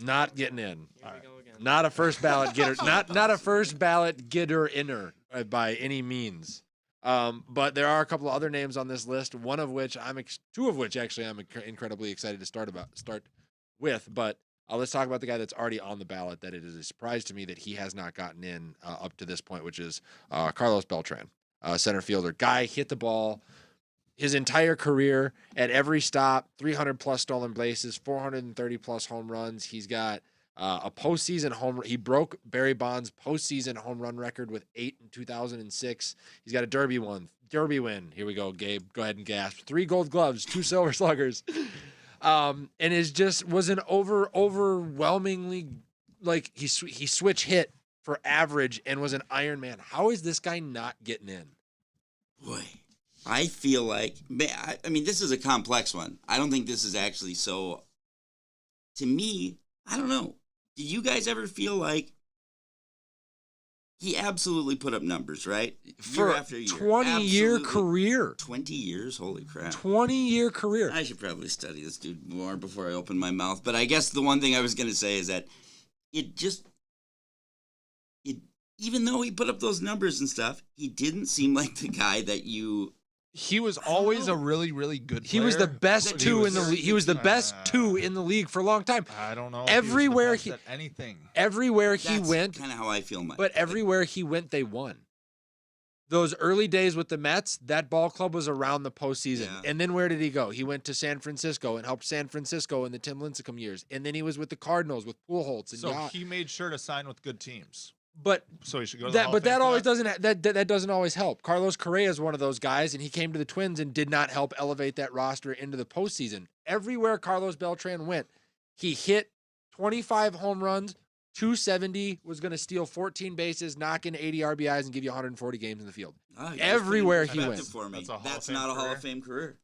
not getting in. Here we go again. Not a first ballot getter. not a first ballot getter inner by any means. But there are a couple of other names on this list. Two of which actually I'm incredibly excited to start with. But let's talk about the guy that's already on the ballot. That it is a surprise to me that he has not gotten in up to this point, which is Carlos Beltran, center fielder. Guy hit the ball his entire career at every stop, 300 plus stolen bases, 430 plus home runs. He's got a postseason home. He broke Barry Bonds' postseason home run record with 8 in 2006. He's got a Derby win. Here we go, Gabe. Go ahead and gasp. 3 Gold Gloves, 2 Silver Sluggers, and was an overwhelmingly like he switch hit for average and was an Iron Man. How is this guy not getting in? Boy, I feel like, I mean, this is a complex one. I don't think this is actually so, to me, I don't know. Did you guys ever feel like he absolutely put up numbers, right? For year after year. 20-year career. 20 years? Holy crap. 20-year career. I should probably study this dude more before I open my mouth. But I guess the one thing I was going to say is that even though he put up those numbers and stuff, he didn't seem like the guy that you... He was always a really, really good player. He was the best But two in the league. He was the best two in the league for a long time. I don't know. Everywhere if he was the best at anything. Everywhere he That's went, kind of how I feel. but everywhere he went, they won. Those early days with the Mets, that ball club was around the postseason. Yeah. And then where did he go? He went to San Francisco and helped San Francisco in the Tim Lincecum years. And then he was with the Cardinals with Pujols and So Yacht. he made sure to sign with good teams. But So he should go to the that, Hall but of Fame that for always doesn't that doesn't always help. Carlos Correa is one of those guys, and he came to the Twins and did not help elevate that roster into the postseason. Everywhere Carlos Beltran went, he hit 25 home runs, 270, was going to steal 14 bases, knock in 80 RBIs, and give you 140 games in the field. Oh, you Everywhere just put it in he perspective went. For me. That's a Hall of That's Fame not a Hall career? of Fame career.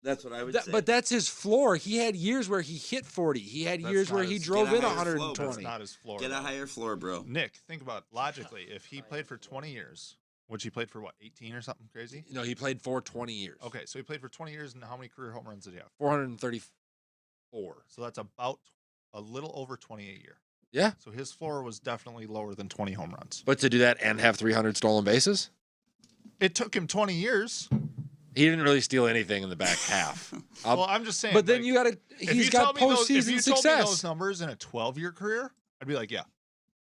That's what I would say. But that's his floor. He had years where he hit 40. He had That's years not where he his- drove Get a in higher flow, 120. That's not his floor. Get a though. higher floor, bro. Nick, think about logically. If he played for 20 years, which he played for what, 18 or something crazy? No, he played for 20 years. Okay, so he played for 20 years, and how many career home runs did he have? 434. So that's about a little over 20 a year. Yeah. So his floor was definitely lower than 20 home runs. But to do that and have 300 stolen bases? It took him 20 years. He didn't really steal anything in the back half. Well, I'm just saying. But then like, you got to. if He's you got told me those- if postseason you told me those success. numbers in a 12-year career, I'd be like, yeah.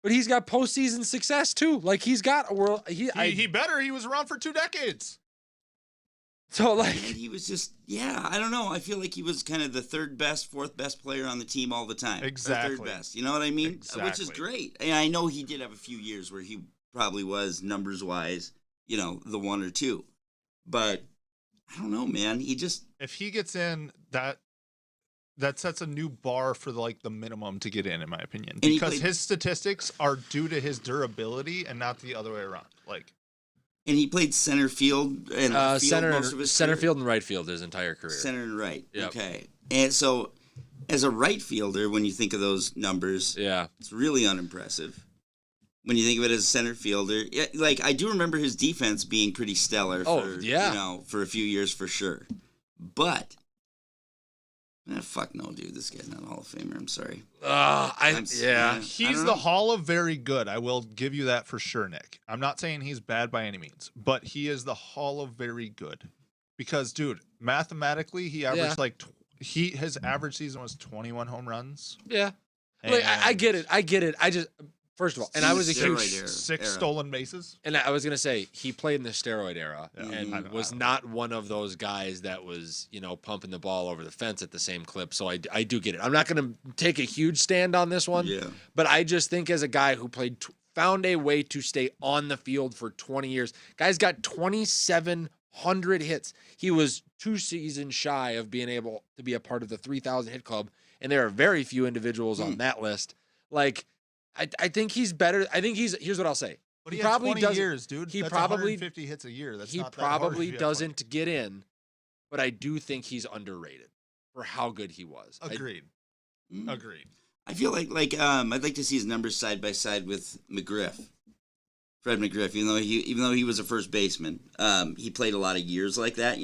But he's got postseason success too. Like he's got a world. He better. He was around for 2 decades. So And like he was just, I don't know. I feel like he was kind of the 3rd best, 4th best player on the team all the time. Or Exactly. 3rd best. You know what I mean? Which is Exactly. great. And I know he did have a few years where he probably was, numbers-wise, the 1 or 2. But I don't know, man. He just... If he gets in, that sets a new bar for the minimum to get in my opinion, he because played- his statistics are due to his durability and not the other way around. And he played center field and left field most of his center career. field and right field his entire career. Center and right. Yep. Okay. And so, as a right fielder, when you think of those numbers, Yeah. it's really unimpressive. When you think of it as a center fielder, I do remember his defense being pretty stellar. Oh, for, yeah. for a few years for sure. But Fuck no, dude. This guy's not a Hall of Famer. I'm sorry. Yeah. He's the Hall of Very Good. I will give you that for sure, Nick. I'm not saying he's bad by any means, but he is the Hall of Very Good. Because, dude, mathematically, he averaged his average season was 21 home runs. Yeah. Like, I get it. I just, first of all, and I was a huge six stolen bases. And I was gonna say he played in the steroid era Yeah, and was not one of those guys that was pumping the ball over the fence at the same clip. So I do get it. I'm not gonna take a huge stand on this one. Yeah. But I just think as a guy who found a way to stay on the field for 20 years, guy's got 2,700 hits. He was 2 seasons shy of being able to be a part of the 3,000 hit club, and there are very few individuals on that list. Like. I think he's better. I think here's what I'll say. But he probably 20 years, dude. He That's probably 150 hits a year. That's he not that hard probably if you have doesn't get in, but I do think he's underrated for how good he was. Agreed. Agreed. I feel like I'd like to see his numbers side by side with McGriff. Fred McGriff, even though he was a first baseman, he played a lot of years like that,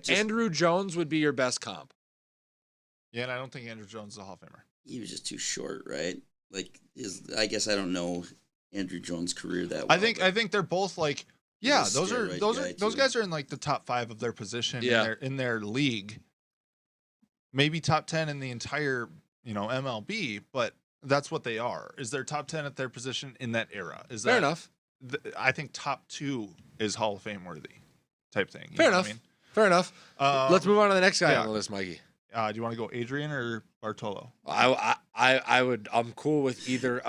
Andrew Jones would be your best comp. Yeah, and I don't think Andrew Jones is a Hall of Famer. He was just too short, right? Like I guess I don't know Andrew Jones' career that well. I think they're both like those steroid guy, guys are in like the top 5 of their position in their league. Maybe top 10 in the entire, MLB, but that's what they are. Is they're top 10 at their position in that era. Is that fair enough? I think top 2 is Hall of Fame worthy type thing. Fair enough. Fair enough. Let's move on to the next guy on the list, Mikey. Do you want to go Adrian or Bartolo? I'm cool with either.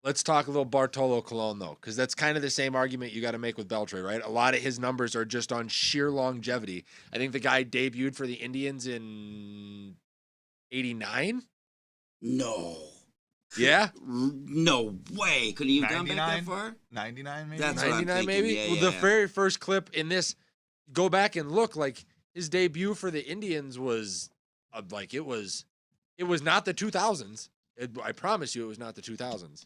Let's talk a little Bartolo Colon though, because that's kind of the same argument you got to make with Beltre, right? A lot of his numbers are just on sheer longevity. I think the guy debuted for the Indians in '89. No. Yeah. No way. Couldn't you have gone back that far? 99 maybe. That's 99 maybe. Yeah, the very first clip in this. Go back and look. Like his debut for the Indians was. It was not the 2000s. I promise you it was not the 2000s.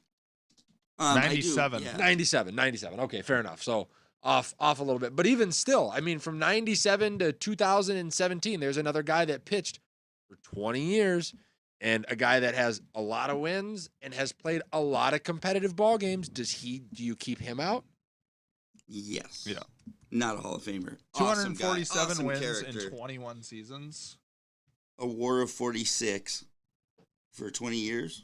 97. 97. Okay, fair enough. So off a little bit. But even still, I mean, from 97 to 2017, there's another guy that pitched for 20 years and a guy that has a lot of wins and has played a lot of competitive ball games. Do you keep him out? Yes. Yeah. Not a Hall of Famer. 247 awesome wins character. in 21 seasons. A WAR of 46 for 20 years.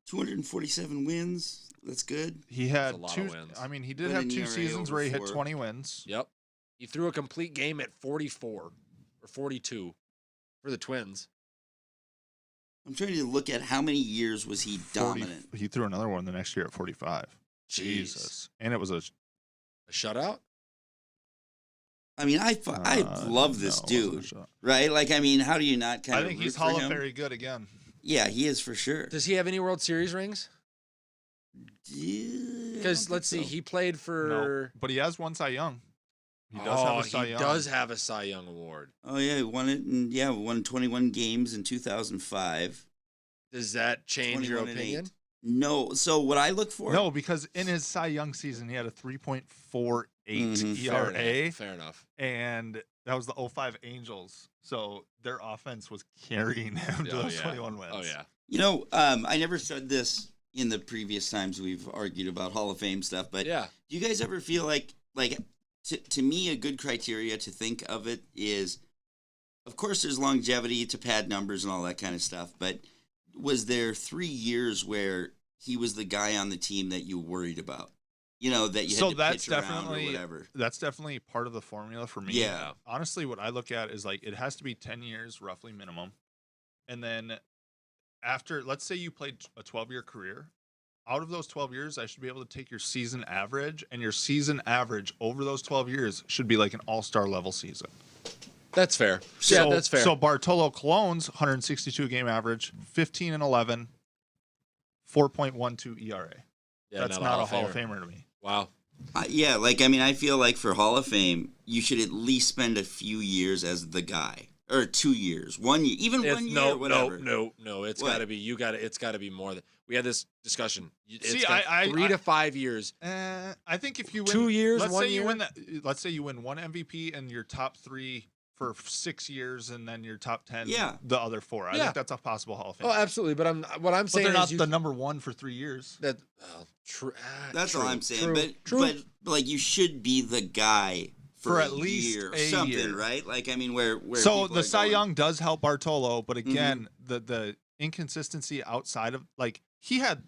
247 wins. That's good. He had That's a lot 2 of wins. I mean, he did But have an 2 ERA seasons over where he hit 4. 20 wins. Yep. He threw a complete game at 44 or 42 for the Twins. I'm trying to look at how many years was he dominant. He threw another one the next year at 45. Jeez. Jesus. And it was a A shutout? I mean, I love this dude, right? Like, I mean, how do you not kind of I think he's root for Hall of him? Very Good again. Yeah, he is for sure. Does he have any World Series rings? Yeah, Because let's see, he played for. No, but he has one Cy Young. He does have a Cy he Young. does have a Cy Young award. Oh yeah, he won it. Won 21 games in 2005. Does that change your 21 and opinion? 8. No. So what I look for? No, because in his Cy Young season, he had a 3.48 ERA. Fair enough. And that was the 05 Angels. So their offense was carrying him to those 21 wins. Oh, yeah. I never said this in the previous times we've argued about Hall of Fame stuff, but Yeah. do you guys ever feel like to me, a good criteria to think of it is, of course, there's longevity to pad numbers and all that kind of stuff, but was there 3 years where he was the guy on the team that you worried about? That you had to pitch around or whatever. That's definitely part of the formula for me. Yeah. Honestly, what I look at is like it has to be 10 years roughly minimum. And then after, let's say you played a 12-year career, out of those 12 years, I should be able to take your season average, and your season average over those 12 years should be like an all-star level season. That's fair. So, that's fair. So Bartolo Colon's 162 game average, 15 and 11, 4.12 ERA. Yeah, That's not a Hall of Famer to me. Wow. I feel like for Hall of Fame, you should at least spend a few years as the guy. Or 2 years. 1 year. Even 1 year, whatever. No. It's got to be, it's got to be more than, we had this discussion. It's See, got I 3 to 5 years. I think if you win 2 years, let's 1 say year. let's say you win one MVP and your top 3 for 6 years and then you're top 10 Yeah. the other 4. I Yeah. think that's a possible Hall of Fame. Oh, absolutely. But what I'm But saying they're not is the number 1 for 3 years. that That's all I'm saying. True, But like you should be the guy For a at least year or a something, year. right? Like I mean, where So people the are Cy going- Young does help Bartolo, but again, the inconsistency outside of like he had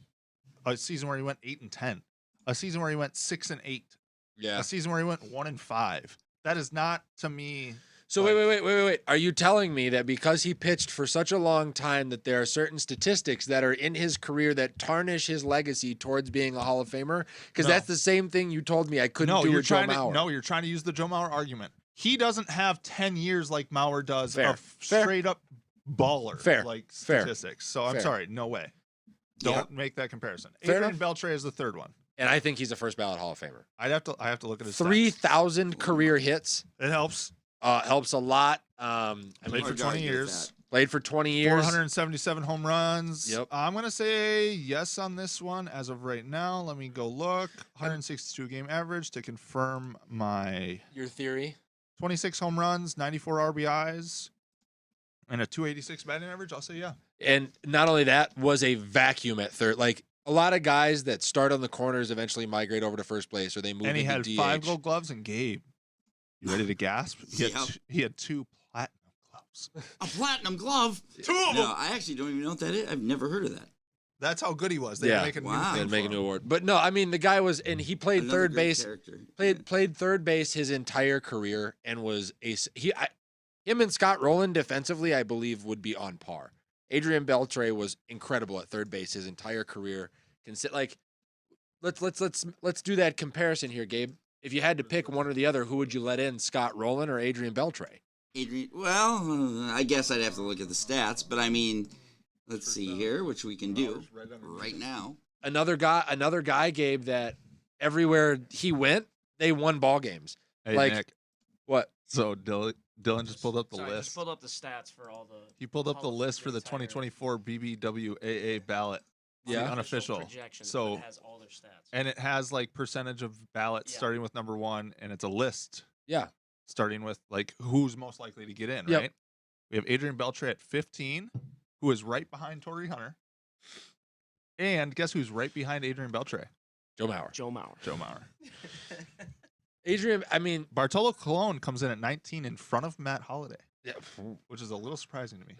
a season where he went 8-10, a season where he went 6-8, Yeah. a season where he went 1-5. That is not to me. So like- wait. Are you telling me that because he pitched for such a long time that there are certain statistics that are in his career that tarnish his legacy towards being a Hall of Famer? Because No. that's the same thing you told me I couldn't No, do you're with Joe trying to Mauer. no, you're trying to use the Joe Mauer argument. He doesn't have 10 years like Mauer does Fair. of Fair. straight up baller Fair. like Fair. statistics. So I'm Fair. sorry, no way. Don't make that comparison. Fair Adrian enough. Beltre is the third one. And I think he's a first ballot Hall of Famer. I have to look at his stats. 3,000 career hits It helps. helps a lot. Played for Hard to 20 argue with years. that. Played for 20 years. 477 home runs. Yep. I'm going to say yes on this one as of right now. Let me go look. 162 game average to confirm my Your theory? 26 home runs, 94 RBIs, and a 286 batting average. I'll say yeah. And not only that, was a vacuum at third. Like a lot of guys that start on the corners eventually migrate over to first place or they move And he into had DH. 5 gold gloves. And Gabe, you ready to gasp? Yep. He had 2 platinum gloves. A platinum glove. 2 of No, them. I actually don't even know what that is. I've never heard of that. That's how good he was. They Yeah. make a Wow. new They'd thing make for a new him. award. But no, I mean the guy was, and he played Another third great base. character. Played third base his entire career and was him and Scott Rowland defensively, I believe, would be on par. Adrian Beltre was incredible at third base his entire career. Let's do that comparison here, Gabe. If you had to pick one or the other, who would you let in, Scott Rowland or Adrian Beltre? Adrian, well, I guess I'd have to look at the stats, but I mean, let's see here, which we can do right now. Another guy, Gabe, that everywhere he went, they won ball games. Hey, Like- Nick. What? So Dylan just pulled up the Sorry, list. just pulled up the stats for all the. He pulled up the Hall of list Fame, for the entire 2024 BBWAA ballot. Yeah. The unofficial. Projection, So- but it has all their stats. And it has like percentage of ballots Yeah. starting with number 1, and it's a list Yeah. starting with like who's most likely to get in, Yep. right? We have Adrian Beltre at 15, who is right behind Torrey Hunter. And guess who's right behind Adrian Beltre? Joe Mauer. Joe Mauer. Joe Mauer. Adrian, I mean, Bartolo Colon comes in at 19 in front of Matt Holliday, yeah, which is a little surprising to me.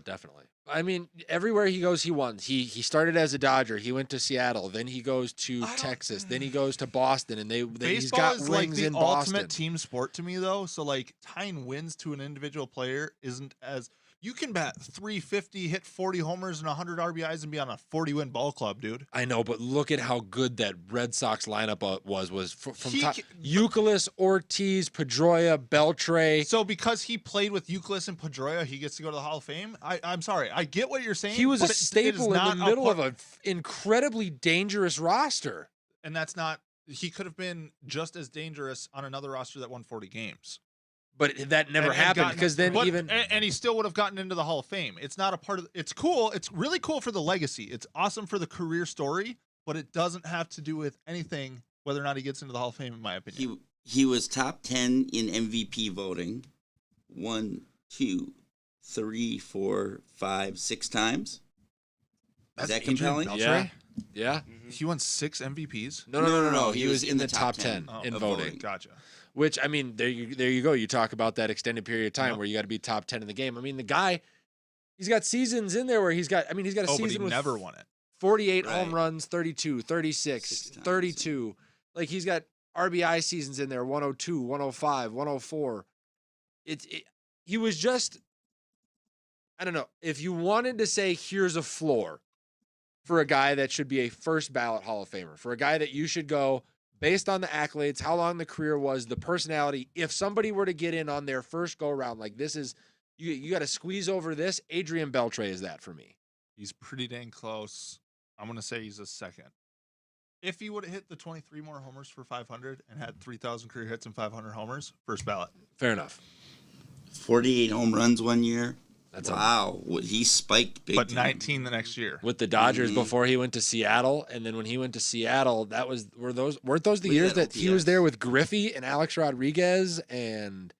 definitely. I mean, everywhere he goes, he won. He started as a Dodger. He went to Seattle. Then he goes to I don't- Texas. Then he goes to Boston, and he's Baseball got is like rings the in Boston. ultimate team sport to me, though. So, like, tying wins to an individual player isn't as you can bat 350, hit 40 homers and 100 RBIs, and be on a 40-win ball club, dude. I know, but look at how good that Red Sox lineup was from He top. ca- Youkilis, Ortiz, Pedroia, Beltre. So, because he played with Euclid and Pedroia, he gets to go to the Hall of Fame. I'm sorry, I get what you're saying. He was a but it is staple in not the middle of part- an incredibly dangerous roster. and that's not. He could have been just as dangerous on another roster that won 40 games. But that never And happened gotten- because then but- even and he still would have gotten into the Hall of Fame. It's not a part of. It's cool. It's really cool for the legacy. It's awesome for the career story, but it doesn't have to do with anything whether or not he gets into the Hall of Fame, in my opinion. He was top 10 in MVP voting 1, 2, 3, 4, 5, 6 times. Is that Adrian compelling? Beltre? Yeah. yeah. He won 6 MVPs. No. He was in the top 10 Oh, in of voting. voting. Gotcha. Which, I mean, there you go. You talk about that extended period of time Yep. where you got to be top 10 in the game. I mean, the guy, he's got seasons in there where he's got a But he season with never won it. 48 home Right. runs, 32, 36, 6 times. 32. Like he's got RBI seasons in there, 102, 105, 104. He was just, I don't know. If you wanted to say, here's a floor for a guy that should be a first ballot Hall of Famer, for a guy that you should go based on the accolades, how long the career was, the personality. If somebody were to get in on their first go round, like this is, you got to squeeze over this. Adrian Beltre is that for me. He's pretty dang close. I'm going to say he's a second. If he would have hit the 23 more homers for 500 and had 3,000 career hits and 500 homers, first ballot. Fair enough. 48 home runs one year. That's wow. He spiked big. But time. 19 the next year. with the Dodgers Mhm. before he went to Seattle, and then when he went to Seattle, weren't those the Look at years that that he was OPS. there with Griffey and Alex Rodriguez and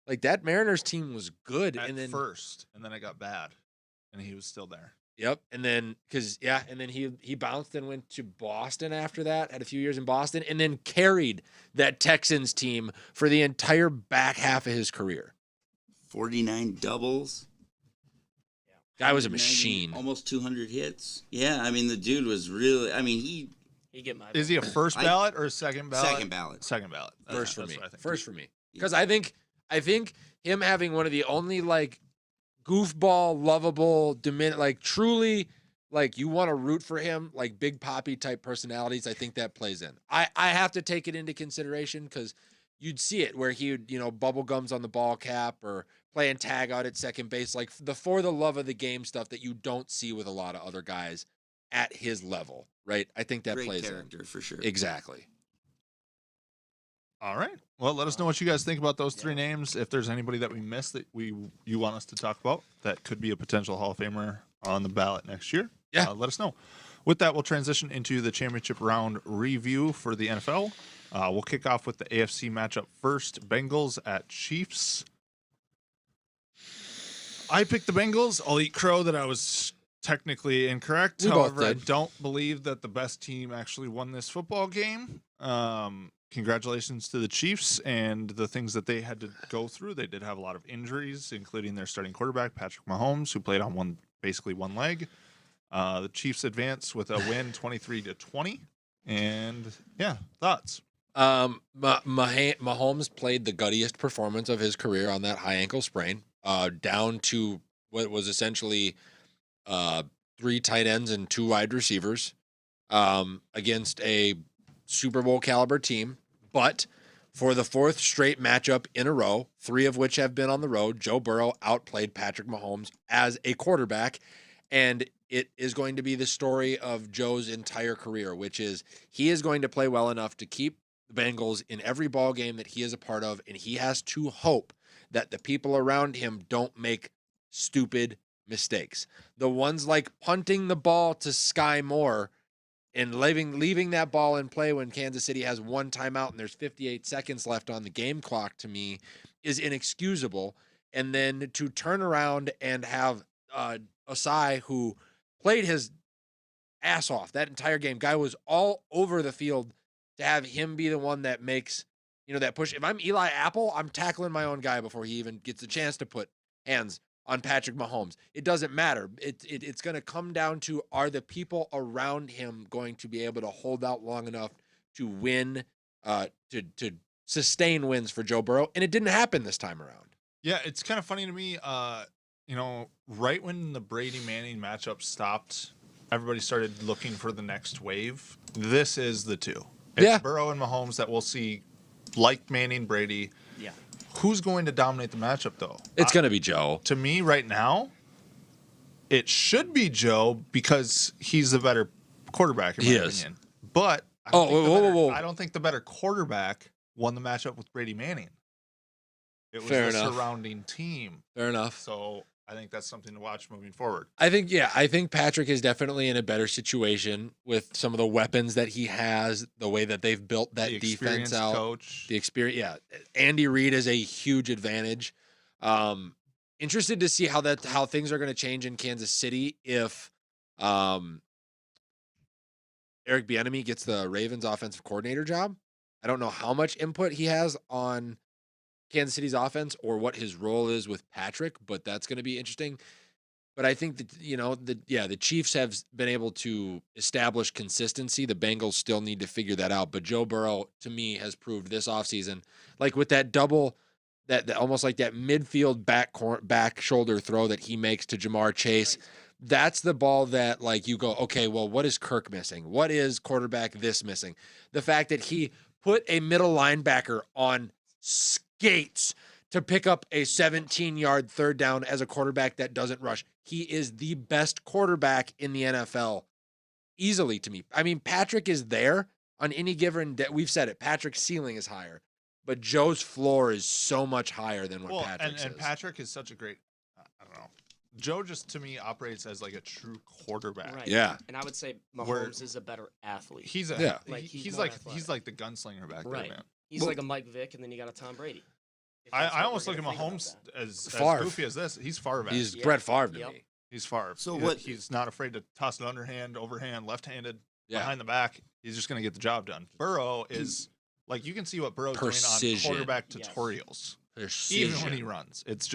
Like that Mariners team was good, at and then first, and then it got bad, and he was still there. yep, and then and then he bounced and went to Boston after that. Had a few years in Boston, and then carried that Texans team for the entire back half of his career. 49 doubles. Guy was a 190, machine. Almost 200 hits. Yeah, I mean the dude was really. I mean He get my. Is he a first ballot or a second ballot? second ballot. Second ballot. First for That's me. what I think. First for me. Because I think him having one of the only like goofball, lovable, like truly like you want to root for him, like Big Papi type personalities. I think that plays in. I have to take it into consideration because you'd see it where he would, bubble gums on the ball cap or playing tag out at second base, like for the love of the game stuff that you don't see with a lot of other guys at his level, right? I think that Great plays character in. for sure. Exactly. All right. Well, let us know what you guys think about those three names. If there's anybody that we missed that you want us to talk about that could be a potential Hall of Famer on the ballot next year, let us know. With that, we'll transition into the championship round review for the NFL. We'll kick off with the AFC matchup first. Bengals at Chiefs. I picked the Bengals. I'll eat crow that I was technically incorrect. We both However, I did. don't believe that the best team actually won this football game. Congratulations to the Chiefs and the things that they had to go through. They did have a lot of injuries, including their starting quarterback, Patrick Mahomes, who played on basically one leg. The Chiefs advance with a win 23-20. And yeah, thoughts? Mahomes played the guttiest performance of his career on that high ankle sprain, down to what was essentially 3 tight ends and 2 wide receivers, against a Super Bowl caliber team. But for the 4th straight matchup in a row, 3 of which have been on the road, Joe Burrow outplayed Patrick Mahomes as a quarterback. And it is going to be the story of Joe's entire career, which is he is going to play well enough to keep the Bengals in every ball game that he is a part of, and he has to hope that the people around him don't make stupid mistakes. The ones like punting the ball to Sky Moore and leaving that ball in play when Kansas City has 1 timeout and there's 58 seconds left on the game clock, to me, is inexcusable. And then to turn around and have Osai, who played his ass off that entire game, guy was all over the field, to have him be the one that makes, that push. If I'm Eli Apple, I'm tackling my own guy before he even gets a chance to put hands on Patrick Mahomes. It doesn't matter. It's going to come down to, are the people around him going to be able to hold out long enough to win, to sustain wins for Joe Burrow? And it didn't happen this time around. Yeah, it's kind of funny to me. Right when the Brady Manning matchup stopped, everybody started looking for the next wave. This is the two. It's Burrow and Mahomes that we'll see, like Manning, Brady. Yeah. Who's going to dominate the matchup, though? It's going to be Joe. To me, right now, it should be Joe because he's the better quarterback, in my opinion. But I don't think the better quarterback won the matchup with Brady Manning. It was the surrounding team. Fair enough. So I think that's something to watch moving forward. I think Patrick is definitely in a better situation with some of the weapons that he has, the way that they've built that defense out. Coach. The experience, yeah. Andy Reid is a huge advantage. Interested to see how things are going to change in Kansas City if Eric Bieniemy gets the Ravens offensive coordinator job. I don't know how much input he has on Kansas City's offense or what his role is with Patrick, but that's going to be interesting. But I think that, the Chiefs have been able to establish consistency. The Bengals still need to figure that out. But Joe Burrow, to me, has proved this offseason, like with that double, that almost like that midfield back shoulder throw that he makes to Jamar Chase. That's the ball that, like, you go, okay, well, what is Kirk missing? What is quarterback this missing? The fact that he put a middle linebacker on skates to pick up a 17-yard third down as a quarterback that doesn't rush. He is the best quarterback in the NFL, easily, to me. I mean, Patrick is there on any given day. We've said it. Patrick's ceiling is higher, but Joe's floor is so much higher than what Patrick's is. And Patrick is such a great, I don't know. Joe just, to me, operates as like a true quarterback. Right. Yeah. And I would say Mahomes is a better athlete. He's Like, he's more like athletic. he's like the gunslinger back there, man. He's like a Mike Vick, and then you got a Tom Brady. if that's I what almost we're look at gonna think about Mahomes that. as Favre. goofy as this. He's Favre. He's Yeah. Brett Favre to Yep. me. He's Favre. So what- He's not afraid to toss it underhand, overhand, left-handed, Yeah. behind the back. He's just going to get the job done. Burrow is like you can see what Burrow's Precision. doing on quarterback Yes. tutorials. Precision. Even when he runs, it's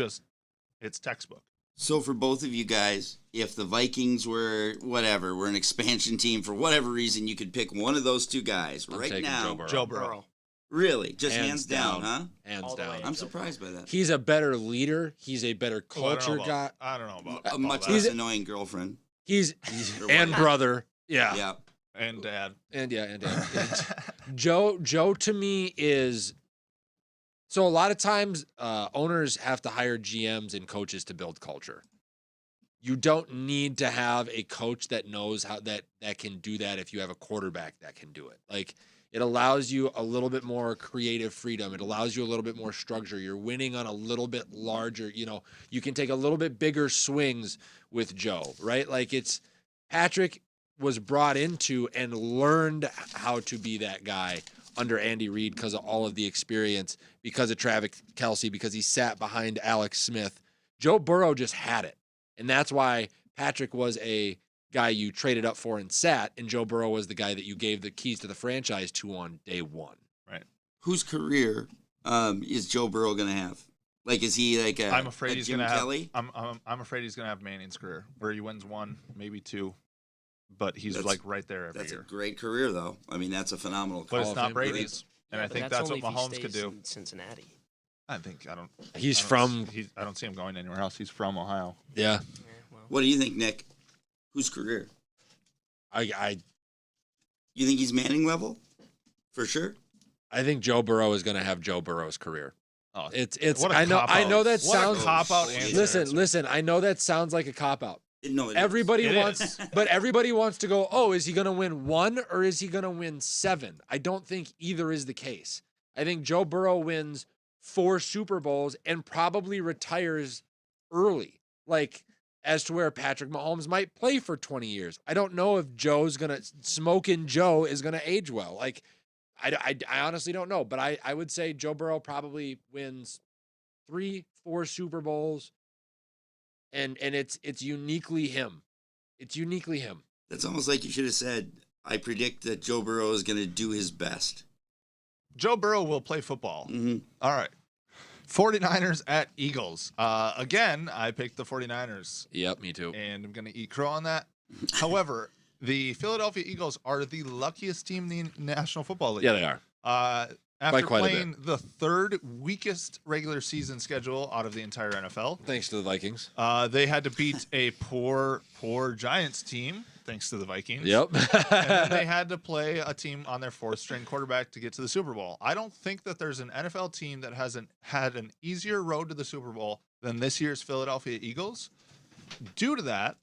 textbook. So for both of you guys, if the Vikings were an expansion team for whatever reason, you could pick one of those two guys I'm right taking now. Joe Burrow. Really, just Hands hands down, huh? Hands All the down. way. I'm surprised by that. He's a better leader. He's a better Oh, I don't know culture about- guy. I don't know about A all much that. less annoying girlfriend. He's Or and wife. brother. Yeah. Yeah. and dad. And Joe to me is so a lot of times owners have to hire GMs and coaches to build culture. You don't need to have a coach that knows how that can do that if you have a quarterback that can do it. Like it allows you a little bit more creative freedom. It allows you a little bit more structure. You're winning on a little bit larger, you can take a little bit bigger swings with Joe, right? Like Patrick was brought into and learned how to be that guy under Andy Reid because of all of the experience, because of Travis Kelce, because he sat behind Alex Smith. Joe Burrow just had it. And that's why Patrick was a guy you traded up for and sat, and Joe Burrow was the guy that you gave the keys to the franchise to on day one. Right. Whose career is Joe Burrow going to have? Like, is he like I'm afraid a he's Jim going to have. Kelly? I'm afraid he's going to have Manning's career, where he wins one, maybe two, but he's That's- like right there every That's a year. great career, though. I mean, that's a phenomenal But career. it's Hall of not Fame Brady's, and I But think that's what only if he Mahomes could stays do. in Cincinnati. I don't. He's I don't from I don't see him going anywhere else. He's from Ohio. yeah. Yeah, well, What do you think, Nick? Whose career? I You think he's Manning level? For sure? I think Joe Burrow is going to have Joe Burrow's career. Oh, It's what a I know cop-out. that What a sounds cop-out Oh, answer. Listen, I know that sounds like a cop out. No, it Everybody It wants is. but everybody wants to go, "Oh, is he going to win 1 or is he going to win 7?" I don't think either is the case. I think Joe Burrow wins 4 Super Bowls and probably retires early. Like as to where Patrick Mahomes might play for 20 years. I don't know if Smoking Joe is going to age well. Like I honestly don't know, but I would say Joe Burrow probably wins 3, 4 Super Bowls, and it's uniquely him. It's uniquely him. That's almost like you should have said, I predict that Joe Burrow is going to do his best. Joe Burrow will play football. Mm-hmm. All right. 49ers at Eagles. Again, I picked the 49ers, Yep, me too. and I'm going to eat crow on that. However, the Philadelphia Eagles are the luckiest team in the National Football League. Yeah, they are. After quite a bit. playing the third weakest regular season schedule out of the entire NFL, Thanks to the Vikings. they had to beat a poor Giants team, thanks to the Vikings. Yep. And then they had to play a team on their 4th string quarterback to get to the Super Bowl. I don't think that there's an NFL team that hasn't had an easier road to the Super Bowl than this year's Philadelphia Eagles. Due to that,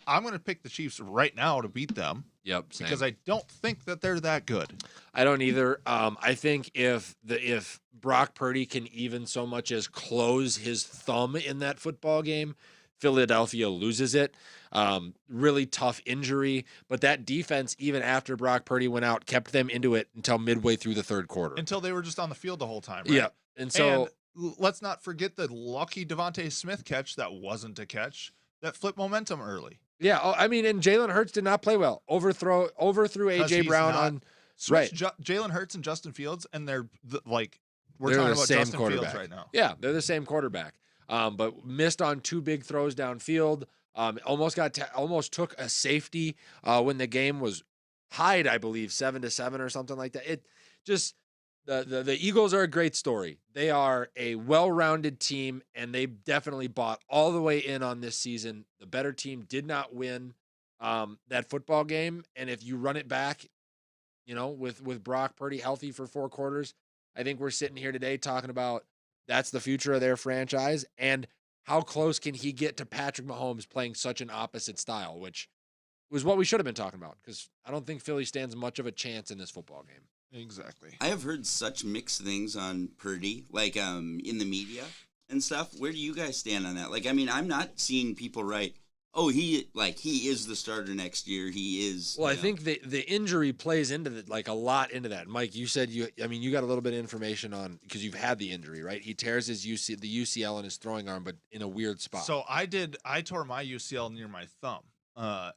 I'm going to pick the Chiefs right now to beat them Yep. Same. because I don't think that they're that good. I don't either. I think if Brock Purdy can even so much as close his thumb in that football game, Philadelphia loses it. Really tough injury, but that defense, even after Brock Purdy went out, kept them into it until midway through the third quarter. Until they were just on the field the whole time. Right? Yeah, and so let's not forget the lucky Devontae Smith catch that wasn't a catch that flipped momentum early. yeah. I mean, and Jalen Hurts did not play well. Overthrew 'Cause AJ he's Brown not- on. Switch Right. Jalen Hurts and Justin Fields, and they're They're we're talking the about same Justin quarterback Fields right now. Yeah, they're the same quarterback. But missed on 2 big throws downfield. Almost took a safety when the game was tied, I believe 7-7 or something like that. It just the Eagles are a great story. They are a well-rounded team, and they definitely bought all the way in on this season. The better team did not win that football game, and if you run it back, with Brock Purdy healthy for 4 quarters, I think we're sitting here today talking about that's the future of their franchise, and how close can he get to Patrick Mahomes playing such an opposite style, which was what we should have been talking about, because I don't think Philly stands much of a chance in this football game. Exactly. I have heard such mixed things on Purdy, like in the media and stuff. Where do you guys stand on that? Like, I mean, I'm not seeing people write, Oh, he is the starter next year. He is. Well, I think the injury plays into like a lot into that. Mike, you said you got a little bit of information on because you've had the injury, right? He tears the UCL in his throwing arm, but in a weird spot. So I tore my UCL near my thumb,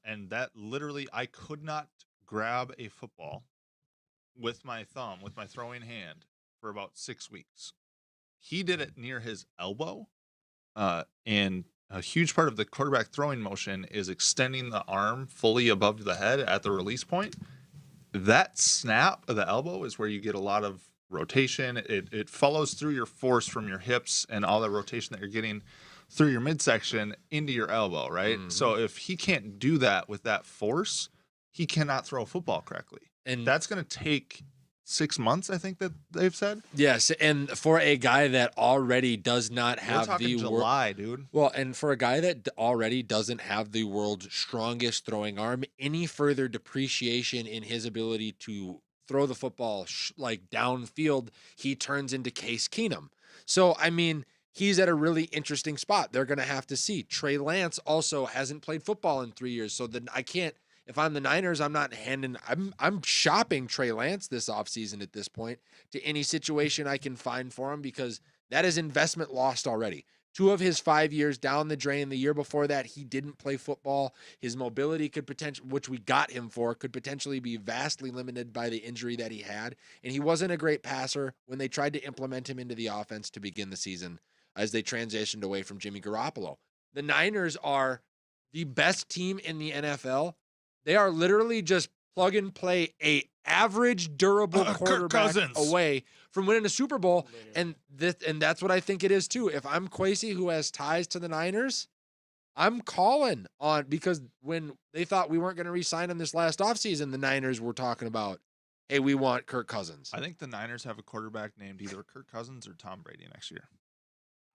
and that literally I could not grab a football with my thumb with my throwing hand for about 6 weeks. He did it near his elbow, and a huge part of the quarterback throwing motion is extending the arm fully above the head at the release point. That snap of the elbow is where you get a lot of rotation. It follows through your force from your hips and all the rotation that you're getting through your midsection into your elbow, right? Mhm. So if he can't do that with that force, he cannot throw a football correctly. And That's going to take 6 months, I think that they've said. yes, and for a guy that already does not We're have talking July, dude. well, and for a guy that already doesn't have the world's strongest throwing arm, any further depreciation in his ability to throw the football like downfield, he turns into Case Keenum. So, I mean, he's at a really interesting spot. They're going to have to see. Trey Lance also hasn't played football in 3 years, so then I can't. If I'm the Niners, I'm shopping Trey Lance this offseason at this point to any situation I can find for him because that is investment lost already. 2 of his 5 years down the drain. The year before that, he didn't play football. His mobility could potentially, which we got him for, could potentially be vastly limited by the injury that he had. And he wasn't a great passer when they tried to implement him into the offense to begin the season as they transitioned away from Jimmy Garoppolo. The Niners are the best team in the NFL. They are literally just plug and play a average durable quarterback away from winning a Super Bowl. And that's what I think it is too. If I'm Kwesi, who has ties to the Niners, I'm calling on, because when they thought we weren't going to re-sign him this last offseason, the Niners were talking about, hey, we want Kirk Cousins. I think the Niners have a quarterback named either Kirk Cousins or Tom Brady next year.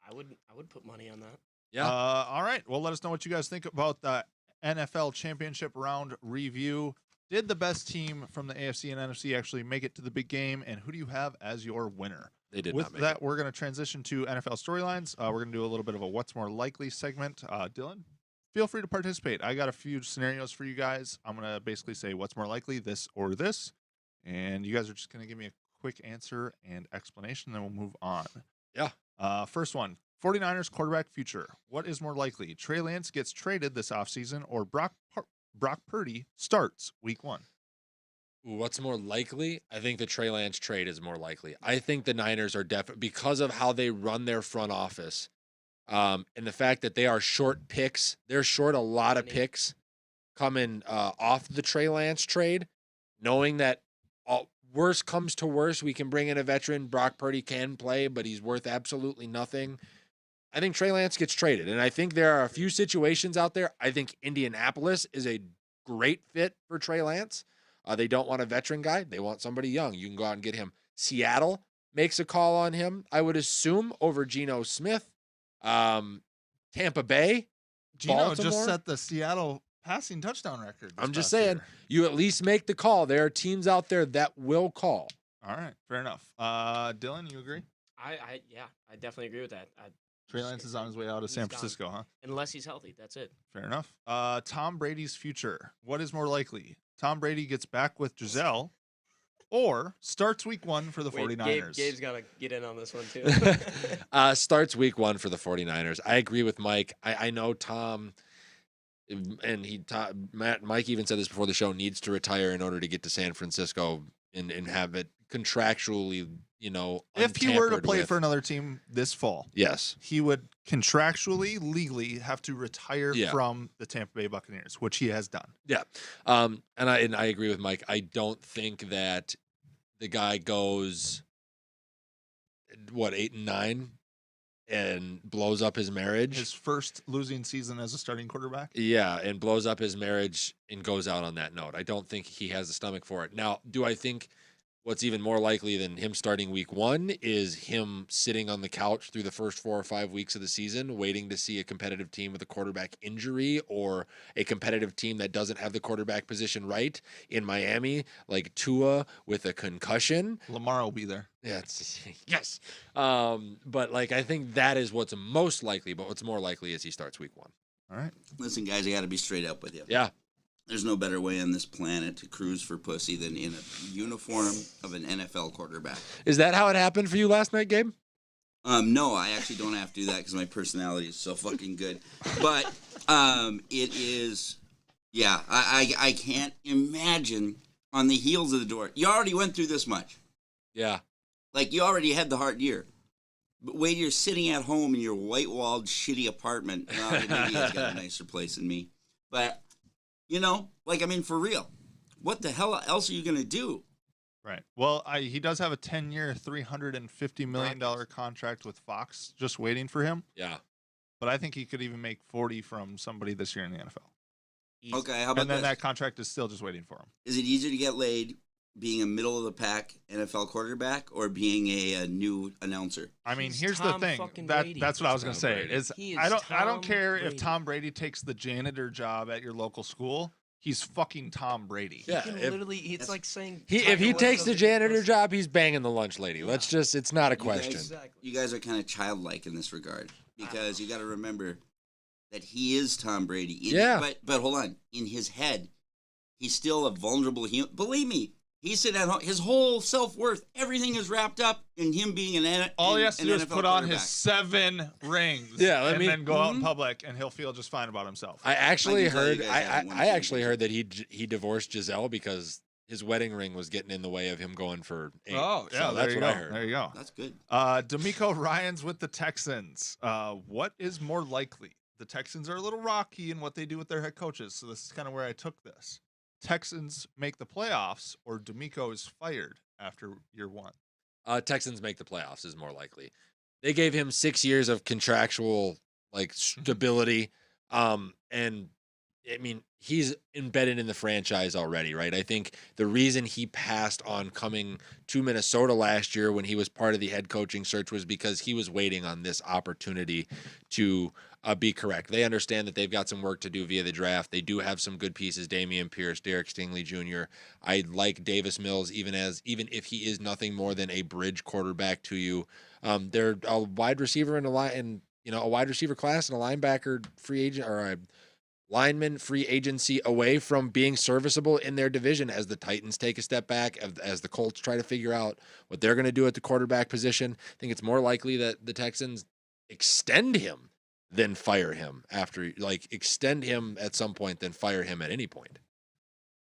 I would put money on that. Yeah. All right. Well, let us know what you guys think about the NFL Championship round review. Did the best team from the AFC and NFC actually make it to the big game? And who do you have as your winner? They did With not make that, it. we're going to transition to NFL storylines. We're going to do a little bit of a what's more likely segment. Dylan, feel free to participate. I got a few scenarios for you guys. I'm going to basically say what's more likely, this or this. And you guys are just going to give me a quick answer and explanation, then we'll move on. Yeah. First one, 49ers quarterback future. What is more likely? Trey Lance gets traded this offseason or Brock Purdy starts week 1? What's more likely? I think the Trey Lance trade is more likely. I think the Niners are definitely, because of how they run their front office, and the fact that they are short picks. They're short a lot of picks coming off the Trey Lance trade, knowing that worst comes to worst, we can bring in a veteran. Brock Purdy can play, but he's worth absolutely nothing. I think Trey Lance gets traded, and I think there are a few situations out there. I think Indianapolis is a great fit for Trey Lance. They don't want a veteran guy. They want somebody young. You can go out and get him. Seattle makes a call on him, I would assume, over Geno Smith. Tampa Bay, Geno Baltimore. just set the Seattle passing touchdown record. I'm just saying, you at least make the call. There are teams out there that will call. All right, fair enough. Dylan, you agree? I definitely agree with that. Trey Lance is on his way out of San Francisco, huh? Unless he's healthy, that's it. Fair enough. Tom Brady's future. What is more likely? Tom Brady gets back with Giselle or starts week 1 for the 49ers? Gabe's got to get in on this one, too. Starts week 1 for the 49ers. I agree with Mike. I know Tom, and Mike even said this before the show, needs to retire in order to get to San Francisco and have it contractually, if he were to play with. for another team this fall, Yes. he would contractually, legally have to retire from the Tampa Bay Buccaneers, which he has done. Yeah. And I agree with Mike. I don't think that the guy goes 8-9 and blows up his marriage. His first losing season as a starting quarterback. Yeah, and blows up his marriage and goes out on that note. I don't think he has the stomach for it. Now, do I think what's even more likely than him starting week 1 is him sitting on the couch through the first 4 or 5 weeks of the season, waiting to see a competitive team with a quarterback injury or a competitive team that doesn't have the quarterback position right in Miami, like Tua with a concussion. Lamar will be there. Yeah, yes. But I think that is what's most likely, but what's more likely is he starts week 1. All right. Listen, guys, I got to be straight up with you. Yeah. There's no better way on this planet to cruise for pussy than in a uniform of an NFL quarterback. Is that how it happened for you last night, Gabe? No, I actually don't have to do that because my personality is so fucking good. But it is, yeah, I can't imagine on the heels of the door. You already went through this much. Yeah. Like, you already had the hard year. But when you're sitting at home in your white-walled, shitty apartment, well, maybe he's got a nicer place than me. But, for real, what the hell else are you going to do? Right. Well, he does have a 10-year, $350 million contract with Fox just waiting for him. Yeah. But I think he could even make 40 from somebody this year in the NFL. Easy. Okay, how about And then this? that contract is still just waiting for him. Is it easier to get laid being a middle-of-the-pack NFL quarterback or being a new announcer? I mean, He's here's Tom the thing. fucking Brady. That's what I was going Tom to say. Brady. Is He is I don't Tom care Brady. if Tom Brady takes the janitor job at your local school. He's fucking Tom Brady. Yeah. He can If literally, it's like saying he Tiger Woods takes the doesn't- janitor job, he's banging the lunch lady. It's not a question. Exactly. You guys are kind of childlike in this regard because you got to remember that he is Tom Brady. Yeah. But hold on. In his head, he's still a vulnerable human. Believe me, he's sitting at home. His whole self-worth, everything is wrapped up in him being All he has to do is NFL put on his quarterback. 7 rings Yeah, and then go out in public, and he'll feel just fine about himself. I actually I can tell you heard guys I, haven't won a I actually championship. heard that he divorced Giselle because his wedding ring was getting in the way of him going for 8. Oh, yeah, So there that's you what go. I heard. There you go. That's good. D'Amico Ryans with the Texans. What is more likely? The Texans are a little rocky in what they do with their head coaches, so this is kind of where I took this. Texans make the playoffs, or D'Amico is fired after year 1. Texans make the playoffs is more likely. They gave him 6 years of contractual stability, and I mean he's embedded in the franchise already, right? I think the reason he passed on coming to Minnesota last year when he was part of the head coaching search was because he was waiting on this opportunity to be correct. They understand that they've got some work to do via the draft. They do have some good pieces: Dameon Pierce, Derek Stingley Jr. I like Davis Mills, even if he is nothing more than a bridge quarterback to you. They're a wide receiver a wide receiver class and a linebacker free agent or a lineman free agency away from being serviceable in their division as the Titans take a step back, as the Colts try to figure out what they're going to do at the quarterback position. I think it's more likely that the Texans extend him than fire him extend him at some point than fire him at any point.